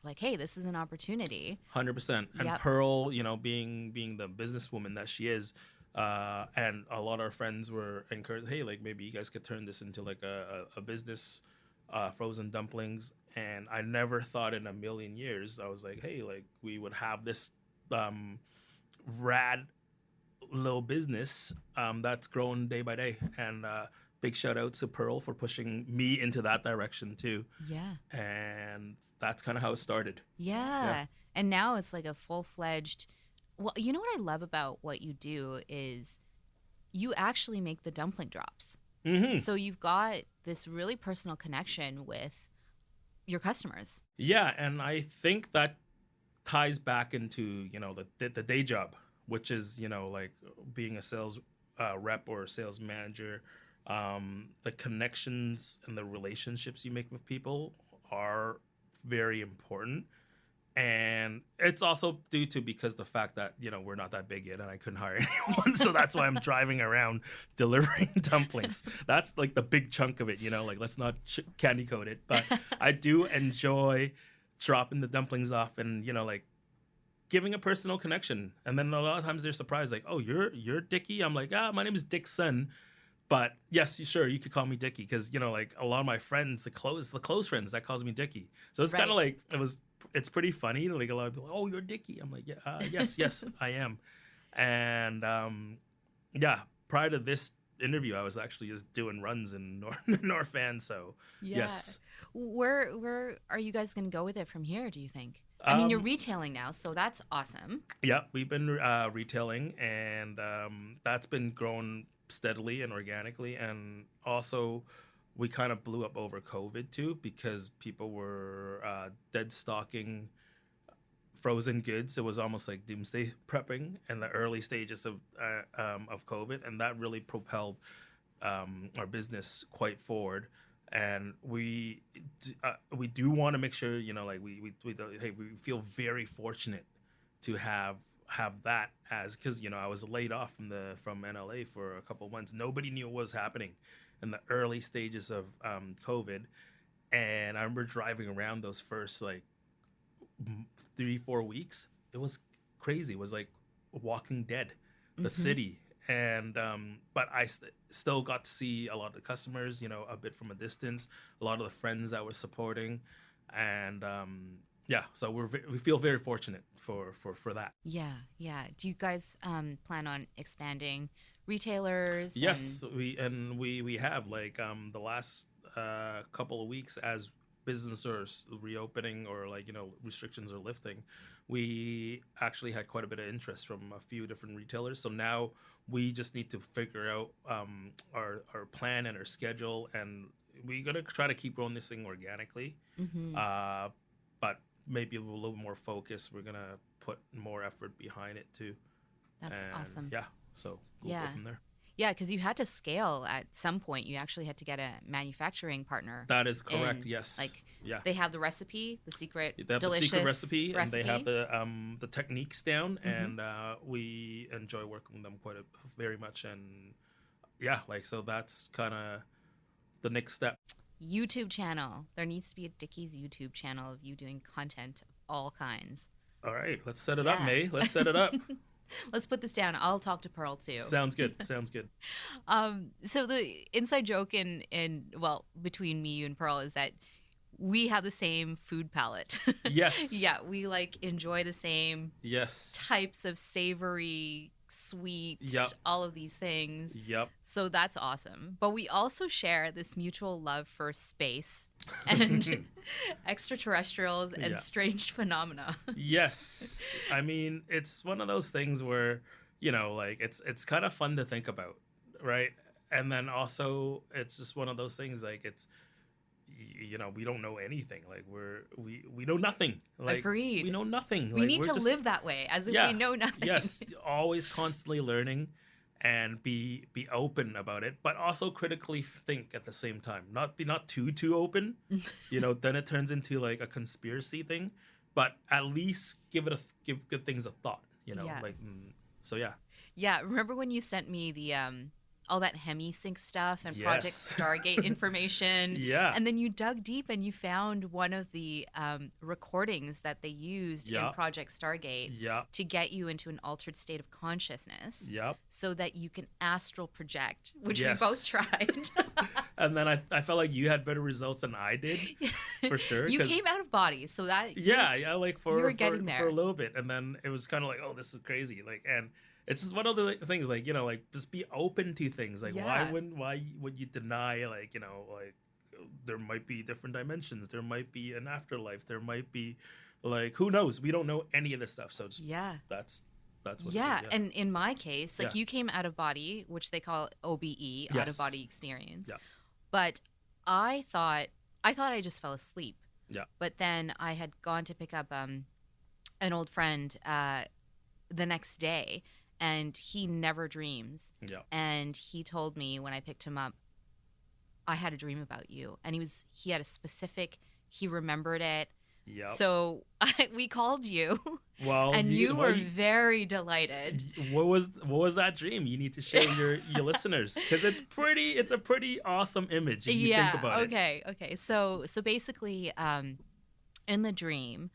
Speaker 1: were like, hey, this is an opportunity.
Speaker 2: 100%. And yep. Pearl, being the businesswoman that she is. And a lot of our friends were encouraged, hey, like, maybe you guys could turn this into like a business, frozen dumplings. And I never thought in a million years, I was like, hey, like, we would have this rad little business that's grown day by day. And big shout out to Pearl for pushing me into that direction too.
Speaker 1: Yeah.
Speaker 2: And that's kind of how it started.
Speaker 1: Yeah. And now it's like a full-fledged. Well, you know what I love about what you do is you actually make the dumpling drops. Mm-hmm. So you've got this really personal connection with your customers.
Speaker 2: Yeah, and I think that ties back into, the day job, which is, like being a sales rep or a sales manager. The connections and the relationships you make with people are very important. And it's also due to because the fact that, we're not that big yet and I couldn't hire anyone. So that's why I'm driving around delivering dumplings. That's like the big chunk of it, like, let's not candy coat it. But I do enjoy dropping the dumplings off and, like giving a personal connection. And then a lot of times they're surprised, like, oh, you're Dicky? I'm like, my name is Dickson. But yes, sure, you could call me Dicky because like a lot of my friends, the close friends, that calls me Dicky. So it's kind of
Speaker 1: Right.
Speaker 2: like it's pretty funny. Like a lot of people, oh, you're Dicky. I'm like, yeah, yes, yes, I am. And yeah, prior to this interview, I was actually just doing runs in North Van. So
Speaker 1: Yeah.
Speaker 2: yes,
Speaker 1: Where are you guys going to go with it from here, do you think? I mean, you're
Speaker 2: um,
Speaker 1: retailing now, so that's awesome.
Speaker 2: yeah, we've been retailing, and that's been growing steadily and organically. And also, we kind of blew up over COVID too because people were dead stocking frozen goods. It was almost like doomsday prepping in the early stages of COVID, and that really propelled our business quite forward. And we do want to make sure like hey, we feel very fortunate to have that as because I was laid off from NLA for a couple of months. Nobody knew what was happening in the early stages of COVID, and I remember driving around those first like 3-4 weeks. It was crazy. It was like Walking Dead, the
Speaker 1: Mm-hmm.
Speaker 2: city. And but I still got to see a lot of the customers, a bit from a distance, a lot of the friends that were supporting, and yeah, so we feel very fortunate for that.
Speaker 1: Yeah, yeah. Do you guys plan on expanding retailers
Speaker 2: Yes,
Speaker 1: and
Speaker 2: we have like the last couple of weeks as business are reopening or like restrictions are lifting, we actually had quite a bit of interest from a few different retailers. So now we just need to figure out our plan and our schedule, and we're gonna try to keep growing this thing organically,
Speaker 1: mm-hmm.
Speaker 2: but maybe a little more focus. We're gonna put more effort behind it too,
Speaker 1: That's
Speaker 2: and
Speaker 1: awesome.
Speaker 2: yeah, so we'll go
Speaker 1: Yeah.
Speaker 2: from there.
Speaker 1: Yeah, because you had to scale at some point. You actually had to get a manufacturing partner.
Speaker 2: That is correct.
Speaker 1: And
Speaker 2: Yes.
Speaker 1: like
Speaker 2: Yeah.
Speaker 1: they have the recipe, the secret
Speaker 2: They have the
Speaker 1: delicious
Speaker 2: secret recipe, and they have
Speaker 1: recipe.
Speaker 2: the techniques down,
Speaker 1: Mm-hmm.
Speaker 2: and we enjoy working with them very much. And yeah, like so that's kind of the next step.
Speaker 1: YouTube channel. There needs to be a Dicky's YouTube channel of you doing content of all kinds.
Speaker 2: All right, let's set it up,
Speaker 1: Yeah.
Speaker 2: May. Let's set it up.
Speaker 1: Let's put this down. I'll talk to Pearl too.
Speaker 2: Sounds good. Sounds good.
Speaker 1: So the inside joke in well between me, you, and Pearl is that we have the same food palate.
Speaker 2: Yes.
Speaker 1: Yeah, we like enjoy the same
Speaker 2: Yes.
Speaker 1: types of savory, sweet,
Speaker 2: Yep.
Speaker 1: all of these things.
Speaker 2: Yep.
Speaker 1: So that's awesome. But we also share this mutual love for space and extraterrestrials and
Speaker 2: Yeah.
Speaker 1: strange phenomena.
Speaker 2: Yes. I mean, it's one of those things where, like it's kind of fun to think about, right? And then also it's just one of those things like we don't know anything. Like we know nothing. Like
Speaker 1: Agreed.
Speaker 2: we know nothing.
Speaker 1: We
Speaker 2: Like
Speaker 1: need
Speaker 2: we're
Speaker 1: to
Speaker 2: just,
Speaker 1: live that way as if
Speaker 2: yeah,
Speaker 1: we know nothing.
Speaker 2: yes, always constantly learning and be open about it, but also critically think at the same time. Not too open. Then it turns into like a conspiracy thing, but at least give good things a thought,
Speaker 1: Yeah.
Speaker 2: like so yeah.
Speaker 1: Yeah, remember when you sent me the all that HemiSync stuff and Project
Speaker 2: Yes.
Speaker 1: Stargate information?
Speaker 2: Yeah.
Speaker 1: And then you dug deep and you found one of the recordings that they used
Speaker 2: Yeah.
Speaker 1: in Project Stargate
Speaker 2: Yep.
Speaker 1: to get you into an altered state of consciousness
Speaker 2: Yep.
Speaker 1: so that you can astral project, which
Speaker 2: Yes.
Speaker 1: we both tried.
Speaker 2: And then I felt like you had better results than I did, for sure.
Speaker 1: You
Speaker 2: 'cause-
Speaker 1: came out of body, so that
Speaker 2: yeah, like
Speaker 1: you were getting
Speaker 2: for
Speaker 1: there.
Speaker 2: a little bit, and then it was kind of like, oh, this is crazy. Like, and it's just one of the things, like like just be open to things. Like,
Speaker 1: Yeah.
Speaker 2: why would you deny, like like there might be different dimensions, there might be an afterlife, there might be like who knows? We don't know any of this stuff, so just
Speaker 1: Yeah.
Speaker 2: that's what it is.
Speaker 1: Yeah, and in my case, like
Speaker 2: Yeah.
Speaker 1: you came out of body, which they call OBE, out of
Speaker 2: Yes.
Speaker 1: body experience.
Speaker 2: Yeah.
Speaker 1: But I thought I just fell asleep.
Speaker 2: Yeah.
Speaker 1: But then I had gone to pick up an old friend the next day, and he never dreams.
Speaker 2: Yeah.
Speaker 1: And he told me when I picked him up, I had a dream about you, and he had a specific. He remembered it.
Speaker 2: Yep.
Speaker 1: So we called you,
Speaker 2: well,
Speaker 1: and you were
Speaker 2: well,
Speaker 1: very delighted.
Speaker 2: what was that dream? You need to show your listeners, because it's a pretty awesome image if you think about it.
Speaker 1: Okay. So basically, in the dream,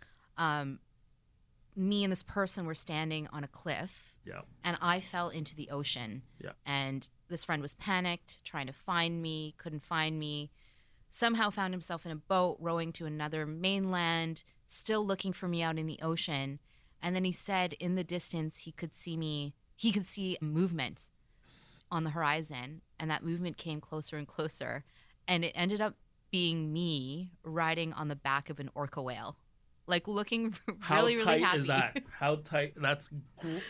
Speaker 1: me and this person were standing on a cliff.
Speaker 2: Yeah.
Speaker 1: And I fell into the ocean.
Speaker 2: Yeah.
Speaker 1: And this friend was panicked, trying to find me, couldn't find me. Somehow found himself in a boat rowing to another mainland, still looking for me out in the ocean. And then he said in the distance he could see movement on the horizon, and that movement came closer and closer. And it ended up being me riding on the back of an orca whale, like looking really, really happy.
Speaker 2: How tight is that? How tight? That's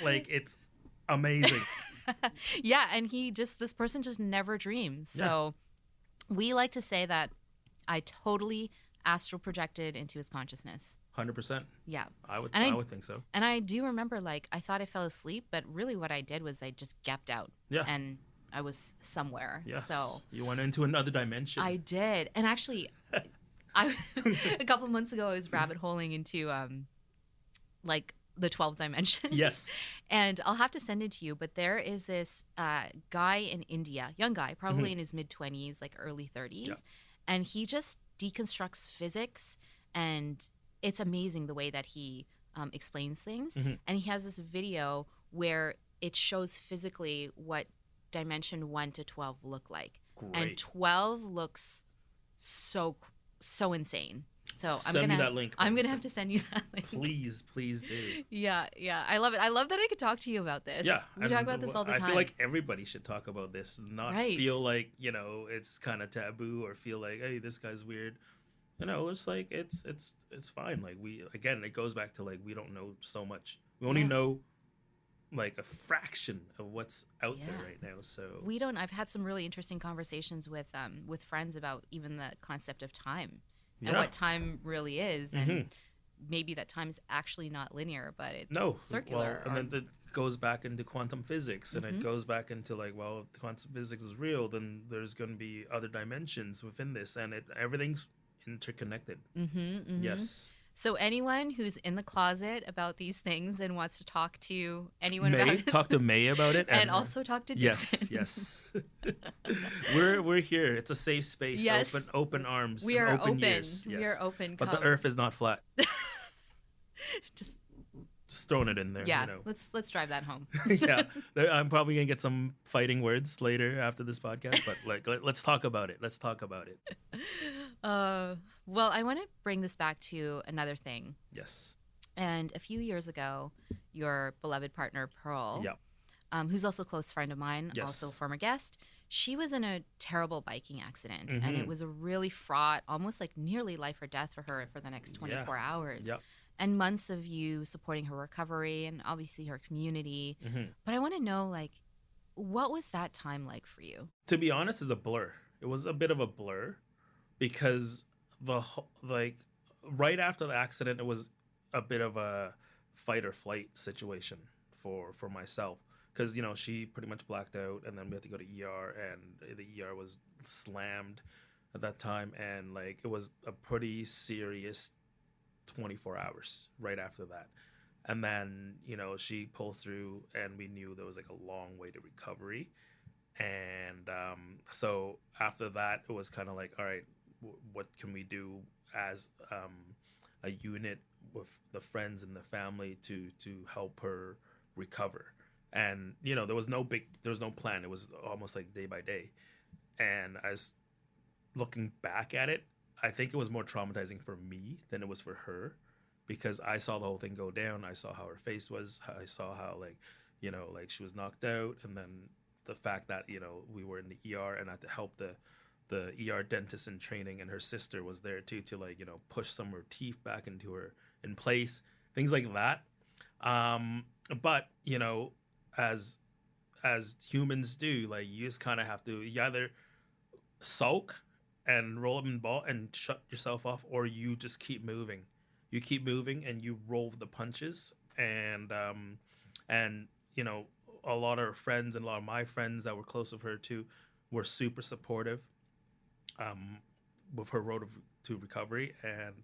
Speaker 2: like, it's amazing.
Speaker 1: Yeah, and this person just never dreams. So we like to say that I totally astral projected into his consciousness.
Speaker 2: 100%.
Speaker 1: Yeah.
Speaker 2: I would think so.
Speaker 1: And I do remember, like, I thought I fell asleep, but really what I did was I just gapped out.
Speaker 2: Yeah.
Speaker 1: And I was somewhere.
Speaker 2: Yes.
Speaker 1: So
Speaker 2: you went into another dimension.
Speaker 1: I did. And actually, a couple months ago, I was rabbit holing into, like, the 12 dimensions.
Speaker 2: Yes.
Speaker 1: And I'll have to send it to you, but there is this guy in India, young guy, probably in his mid-20s, like early 30s. Yeah. And he just deconstructs physics, and it's amazing the way that he explains things. And he has this video where it shows physically what dimension 1 to 12 look like.
Speaker 2: Great.
Speaker 1: And 12 looks so insane. So
Speaker 2: send me that link.
Speaker 1: I'm gonna have to send you that link.
Speaker 2: Please do.
Speaker 1: Yeah. I love it. I love that I could talk to you about this.
Speaker 2: Yeah,
Speaker 1: we talk about this all the time.
Speaker 2: I feel like everybody should talk about this, not feel like, it's kind of taboo, or feel like, hey, this guy's weird. It's like it's fine. Like, it goes back to, like, we don't know so much. We only know like a fraction of what's out there right now. So
Speaker 1: I've had some really interesting conversations with friends about even the concept of time and what time really is, and maybe that time is actually not linear, but it's circular.
Speaker 2: Well, and then it goes back into quantum physics, and it goes back into, like, well, if quantum physics is real, then there's going to be other dimensions within this, and everything's interconnected. Yes.
Speaker 1: So anyone who's in the closet about these things and wants to talk to anyone about it,
Speaker 2: talk to May about it,
Speaker 1: and also talk to Dickson.
Speaker 2: Yes. We're here. It's a safe space.
Speaker 1: Yes.
Speaker 2: Open arms.
Speaker 1: We are
Speaker 2: open.
Speaker 1: Ears.
Speaker 2: Yes.
Speaker 1: We are open.
Speaker 2: But the Earth is not flat.
Speaker 1: Just
Speaker 2: throwing it in there.
Speaker 1: Yeah. Let's drive that home.
Speaker 2: Yeah. I'm probably gonna get some fighting words later after this podcast, but let's talk about it.
Speaker 1: Well, I want to bring this back to another thing.
Speaker 2: Yes.
Speaker 1: And a few years ago, your beloved partner, Pearl, who's also a close friend of mine, also a former guest, she was in a terrible biking accident. And it was a really fraught, almost like nearly life or death for her for the next 24 hours.
Speaker 2: Yep.
Speaker 1: And months of you supporting her recovery and obviously her community. But I want to know, like, what was that time like for you?
Speaker 2: To be honest, it's a blur. It was a bit of a blur, because right after the accident, it was a bit of a fight or flight situation for myself, because she pretty much blacked out, and then we had to go to ER, and the ER was slammed at that time, and like it was a pretty serious 24 hours right after that. And then she pulled through, and we knew there was like a long way to recovery. And so after that, it was kind of like, all right, what can we do as a unit with the friends and the family to help her recover? And there was no plan. It was almost like day by day. And as looking back at it, I think it was more traumatizing for me than it was for her, because I saw the whole thing go down. I saw how her face was. I saw how like she was knocked out, and then the fact that we were in the ER, and I had to help the ER dentist in training, and her sister was there too to like push some of her teeth back in place, things like that. But as humans do, like, you just kind of have to either sulk and roll up in ball and shut yourself off, or you just keep moving. You keep moving and you roll the punches. And a lot of her friends and a lot of my friends that were close with her too were super supportive with her road to recovery. And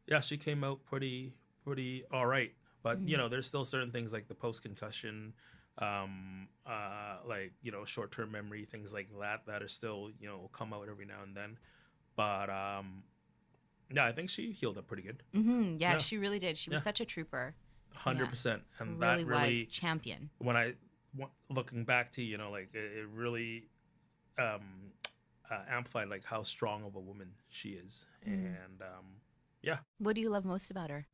Speaker 2: yeah, she came out pretty all right. But there's still certain things like the post-concussion, short-term memory, things like that are still come out every now and then. But yeah, I think she healed up pretty good.
Speaker 1: Yeah, she really did. She was such a trooper. Yeah.
Speaker 2: 100%. And
Speaker 1: Really
Speaker 2: that
Speaker 1: wise
Speaker 2: really,
Speaker 1: champion.
Speaker 2: when looking back to, like it really um, amplified like how strong of a woman she is.
Speaker 1: Mm.
Speaker 2: And yeah,
Speaker 1: What do you love most about her?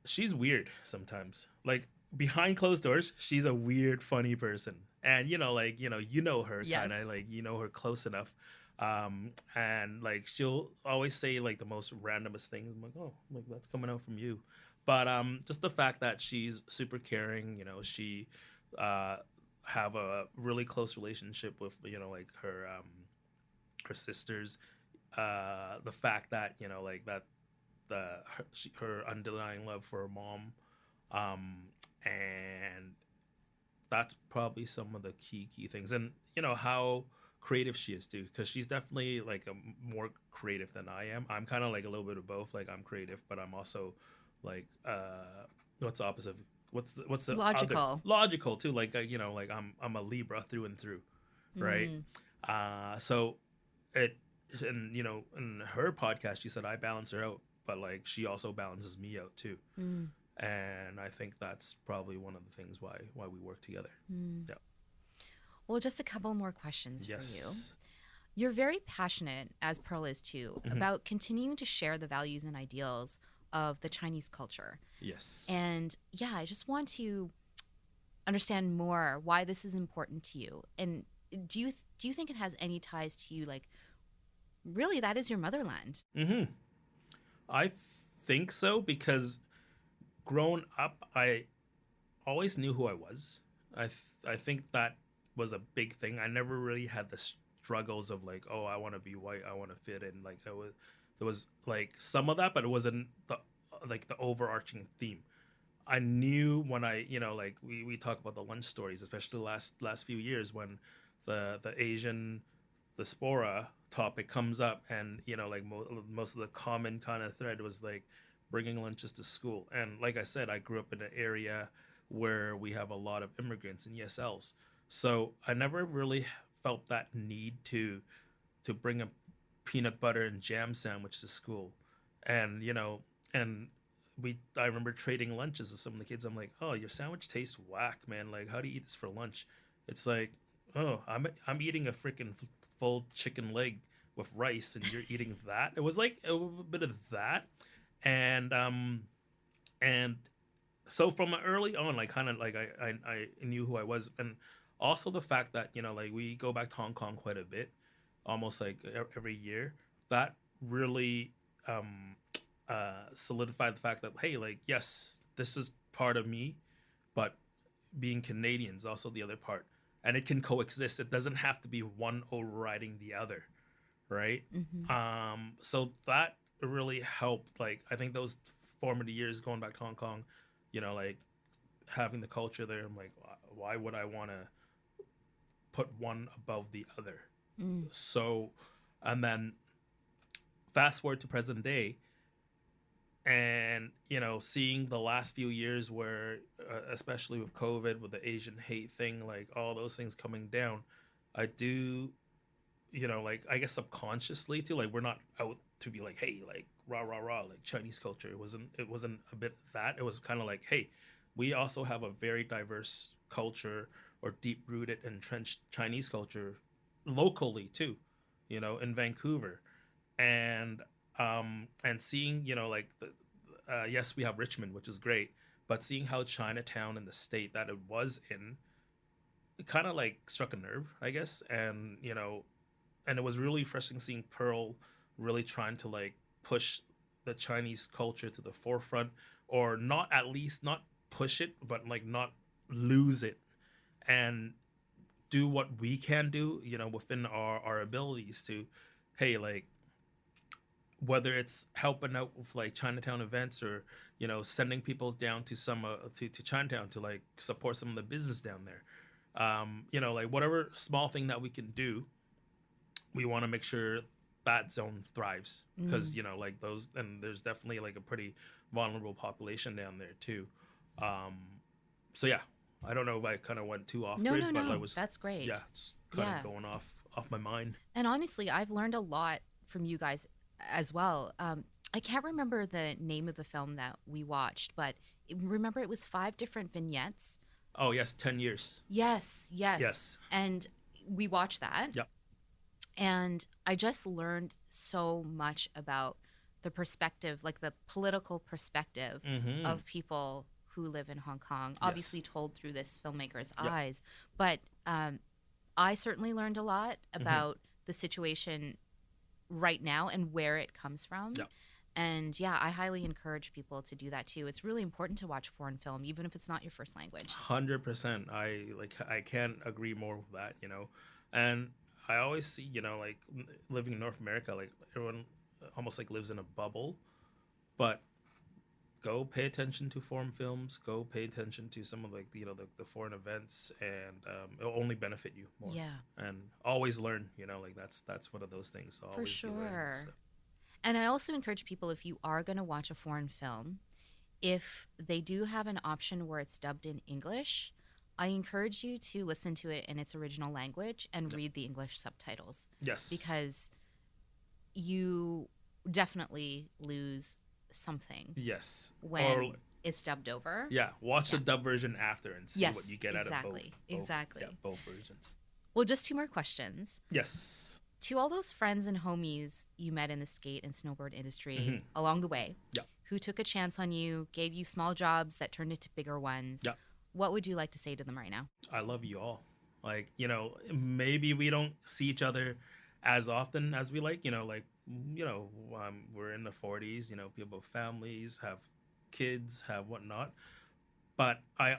Speaker 2: she's weird sometimes. Like behind closed doors, she's a weird, funny person. And like you know her kind of
Speaker 1: Yes.
Speaker 2: like you know her close enough. And like she'll always say like the most randomest things. I'm like, oh, like that's coming out from you. But just the fact that she's super caring, she uh have a really close relationship with like her sisters. The fact that like that her underlying love for her mom, um, and that's probably some of the key things, and how creative she is too, because she's definitely like more creative than I am. I'm kind of like a little bit of both. Like I'm creative, but I'm also like what's the opposite? What's the other
Speaker 1: Logical.
Speaker 2: logical too? Like like I'm a Libra through and through, right?
Speaker 1: Mm.
Speaker 2: So it and in her podcast she said I balance her out, but like she also balances me out too.
Speaker 1: Mm.
Speaker 2: And I think that's probably one of the things why we work together.
Speaker 1: Mm.
Speaker 2: Yeah.
Speaker 1: Well, just a couple more questions for you.
Speaker 2: Yes.
Speaker 1: You're very passionate, as Pearl is too,
Speaker 2: Hmm.
Speaker 1: about continuing to share the values and ideals of the Chinese culture.
Speaker 2: Yes.
Speaker 1: And yeah, I just want to understand more why this is important to you. And do you think it has any ties to you? Like, really, that is your motherland.
Speaker 2: Hmm. I think so, because growing up, I always knew who I was. I think that was a big thing. I never really had the struggles of like, oh, I want to be white, I want to fit in. Like there was like some of that, but it wasn't the overarching theme. I knew when I, like we talk about the lunch stories, especially the last few years when the Asian diaspora topic comes up, and like most of the common kind of thread was like bringing lunches to school. And like I said, I grew up in an area where we have a lot of immigrants and ESLs, so I never really felt that need to bring a peanut butter and jam sandwich to school. And and I remember trading lunches with some of the kids. I'm like, oh, your sandwich tastes whack, man. Like, how do you eat this for lunch? It's like, oh, I'm eating a freaking full chicken leg with rice, and you're eating that. It was like a bit of that. And um and so from early on, like kind of like I knew who I was. And also the fact that like we go back to Hong Kong quite a bit, almost like every year. That really um solidified the fact that, hey, like, yes, this is part of me, but being Canadian is also the other part, and it can coexist. It doesn't have to be one overriding the other, right?
Speaker 1: Mm-hmm.
Speaker 2: So that really helped. Like I think those formative years going back to Hong Kong, like having the culture there, I'm like, why would I want to put one above the other?
Speaker 1: Mm.
Speaker 2: So, and then fast forward to present day, and seeing the last few years where especially with COVID, with the Asian hate thing, like all those things coming down, I do, like I guess subconsciously too, like we're not out to be like, hey, like rah rah rah, like Chinese culture. It wasn't a bit that. It was kind of like, hey, we also have a very diverse culture, or deep rooted entrenched Chinese culture locally too, in Vancouver. And seeing, like yes, we have Richmond, which is great, but seeing how Chinatown and the state that it was in, it kind of like struck a nerve, I guess. And and it was really refreshing seeing Pearl really trying to like push the Chinese culture to the forefront, or not, at least not push it, but like not lose it, and do what we can do, within our abilities to, hey, like whether it's helping out with like Chinatown events, or sending people down to some to Chinatown to like support some of the business down there. Like whatever small thing that we can do, we want to make sure that zone thrives, because
Speaker 1: Mm.
Speaker 2: like those, and there's definitely like a pretty vulnerable population down there too. um so yeah, I don't know if I kind of went too off
Speaker 1: No,
Speaker 2: grid,
Speaker 1: no,
Speaker 2: but I
Speaker 1: no.
Speaker 2: was,
Speaker 1: That's great.
Speaker 2: yeah, just kind of
Speaker 1: Yeah.
Speaker 2: going off my mind.
Speaker 1: And honestly, I've learned a lot from you guys as well. I can't remember the name of the film that we watched, but remember it was 5 different vignettes.
Speaker 2: Oh, yes, 10 years.
Speaker 1: Yes.
Speaker 2: Yes.
Speaker 1: And we watched that.
Speaker 2: Yep.
Speaker 1: And I just learned so much about the perspective, like the political perspective of people who live in Hong Kong, obviously told through this filmmaker's eyes. But I certainly learned a lot about the situation right now and where it comes from.
Speaker 2: Yep.
Speaker 1: And yeah, I highly encourage people to do that too. It's really important to watch foreign film, even if it's not your first language.
Speaker 2: 100%. I can't agree more with that, And I always see, like living in North America, like everyone almost like lives in a bubble, but go pay attention to foreign films, go pay attention to some of like, the foreign events, and it'll only benefit you more.
Speaker 1: Yeah.
Speaker 2: And always learn, like that's one of those things. So
Speaker 1: For
Speaker 2: always be learning,
Speaker 1: sure.
Speaker 2: so.
Speaker 1: And I also encourage people, if you are going to watch a foreign film, if they do have an option where it's dubbed in English, I encourage you to listen to it in its original language and read the English subtitles.
Speaker 2: Yes.
Speaker 1: Because you definitely lose something.
Speaker 2: Yes.
Speaker 1: When it's dubbed over.
Speaker 2: Yeah. Watch the dub version after and see what you get out of both.
Speaker 1: Exactly.
Speaker 2: Yeah, both versions.
Speaker 1: Well, just 2 more questions.
Speaker 2: Yes.
Speaker 1: To all those friends and homies you met in the skate and snowboard industry along the way, who took a chance on you, gave you small jobs that turned into bigger ones, what would you like to say to them right now? I
Speaker 2: love you all. Like, maybe we don't see each other as often as we like, we're in the 40s, people have families, have kids, have whatnot. But I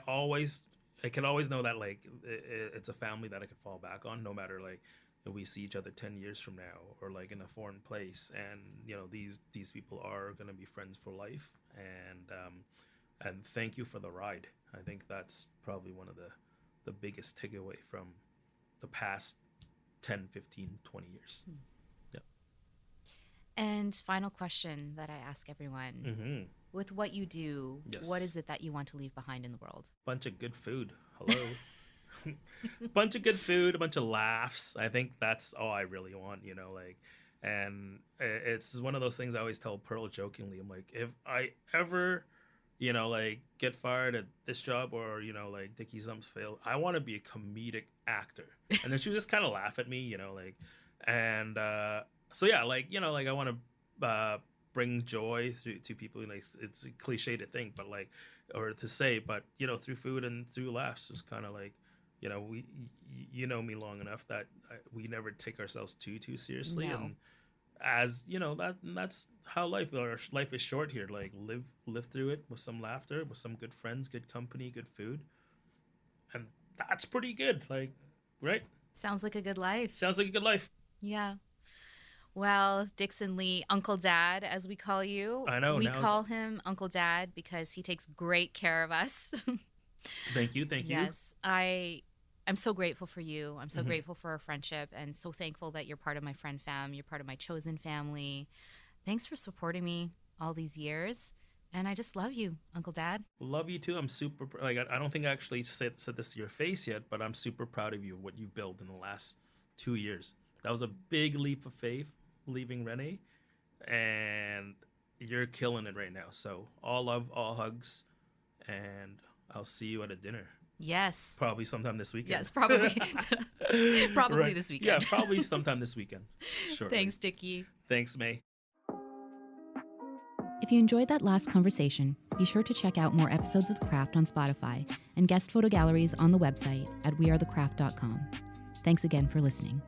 Speaker 2: can always know that, like, it's a family that I could fall back on, no matter, like, if we see each other 10 years from now or, like, in a foreign place. And, these people are going to be friends for life. And thank you for the ride. I think that's probably one of the biggest takeaway from the past 10, 15, 20 years. Yep.
Speaker 1: And final question that I ask everyone. With what you do, what is it that you want to leave behind in the world?
Speaker 2: Bunch of good food. Hello. Bunch of good food, a bunch of laughs. I think that's all I really want, and it's one of those things I always tell Pearl jokingly. I'm like, if I ever, like get fired at this job or, like Dicky Zumps failed, I want to be a comedic actor. And then she would just kind of laugh at me, and so yeah, like, like I want to bring joy to people. Like, it's a cliche to think, but like, or to say, but through food and through laughs, just kind of like, we, me long enough that we never take ourselves too seriously. No. And as that's how life is short here. Like, live through it with some laughter, with some good friends, good company, good food, and that's pretty good. Like, right?
Speaker 1: Sounds like a good life.
Speaker 2: Sounds like a good life.
Speaker 1: Yeah. Well, Dickson Li, Uncle Dad, as we call you.
Speaker 2: I know.
Speaker 1: We call him Uncle Dad because he takes great care of us.
Speaker 2: Thank you.
Speaker 1: Yes, I'm so grateful for you. I'm so grateful for our friendship, and so thankful that you're part of my friend fam. You're part of my chosen family. Thanks for supporting me all these years, and I just love you, Uncle Dad.
Speaker 2: Love you too. I'm super I don't think I actually said this to your face yet, but I'm super proud of you, what you've built in the last 2 years. That was a big leap of faith, leaving Renee, and you're killing it right now. So all love, all hugs, and I'll see you at a dinner.
Speaker 1: Yes.
Speaker 2: Probably sometime this weekend.
Speaker 1: Yes, probably. Probably
Speaker 2: right.
Speaker 1: this weekend.
Speaker 2: Yeah, probably sometime this weekend. Sure.
Speaker 1: Thanks, Dicky.
Speaker 2: Thanks, May.
Speaker 1: If you enjoyed that last conversation, be sure to check out more episodes of The Craft on Spotify and guest photo galleries on the website at wearethecraft.com. Thanks again for listening.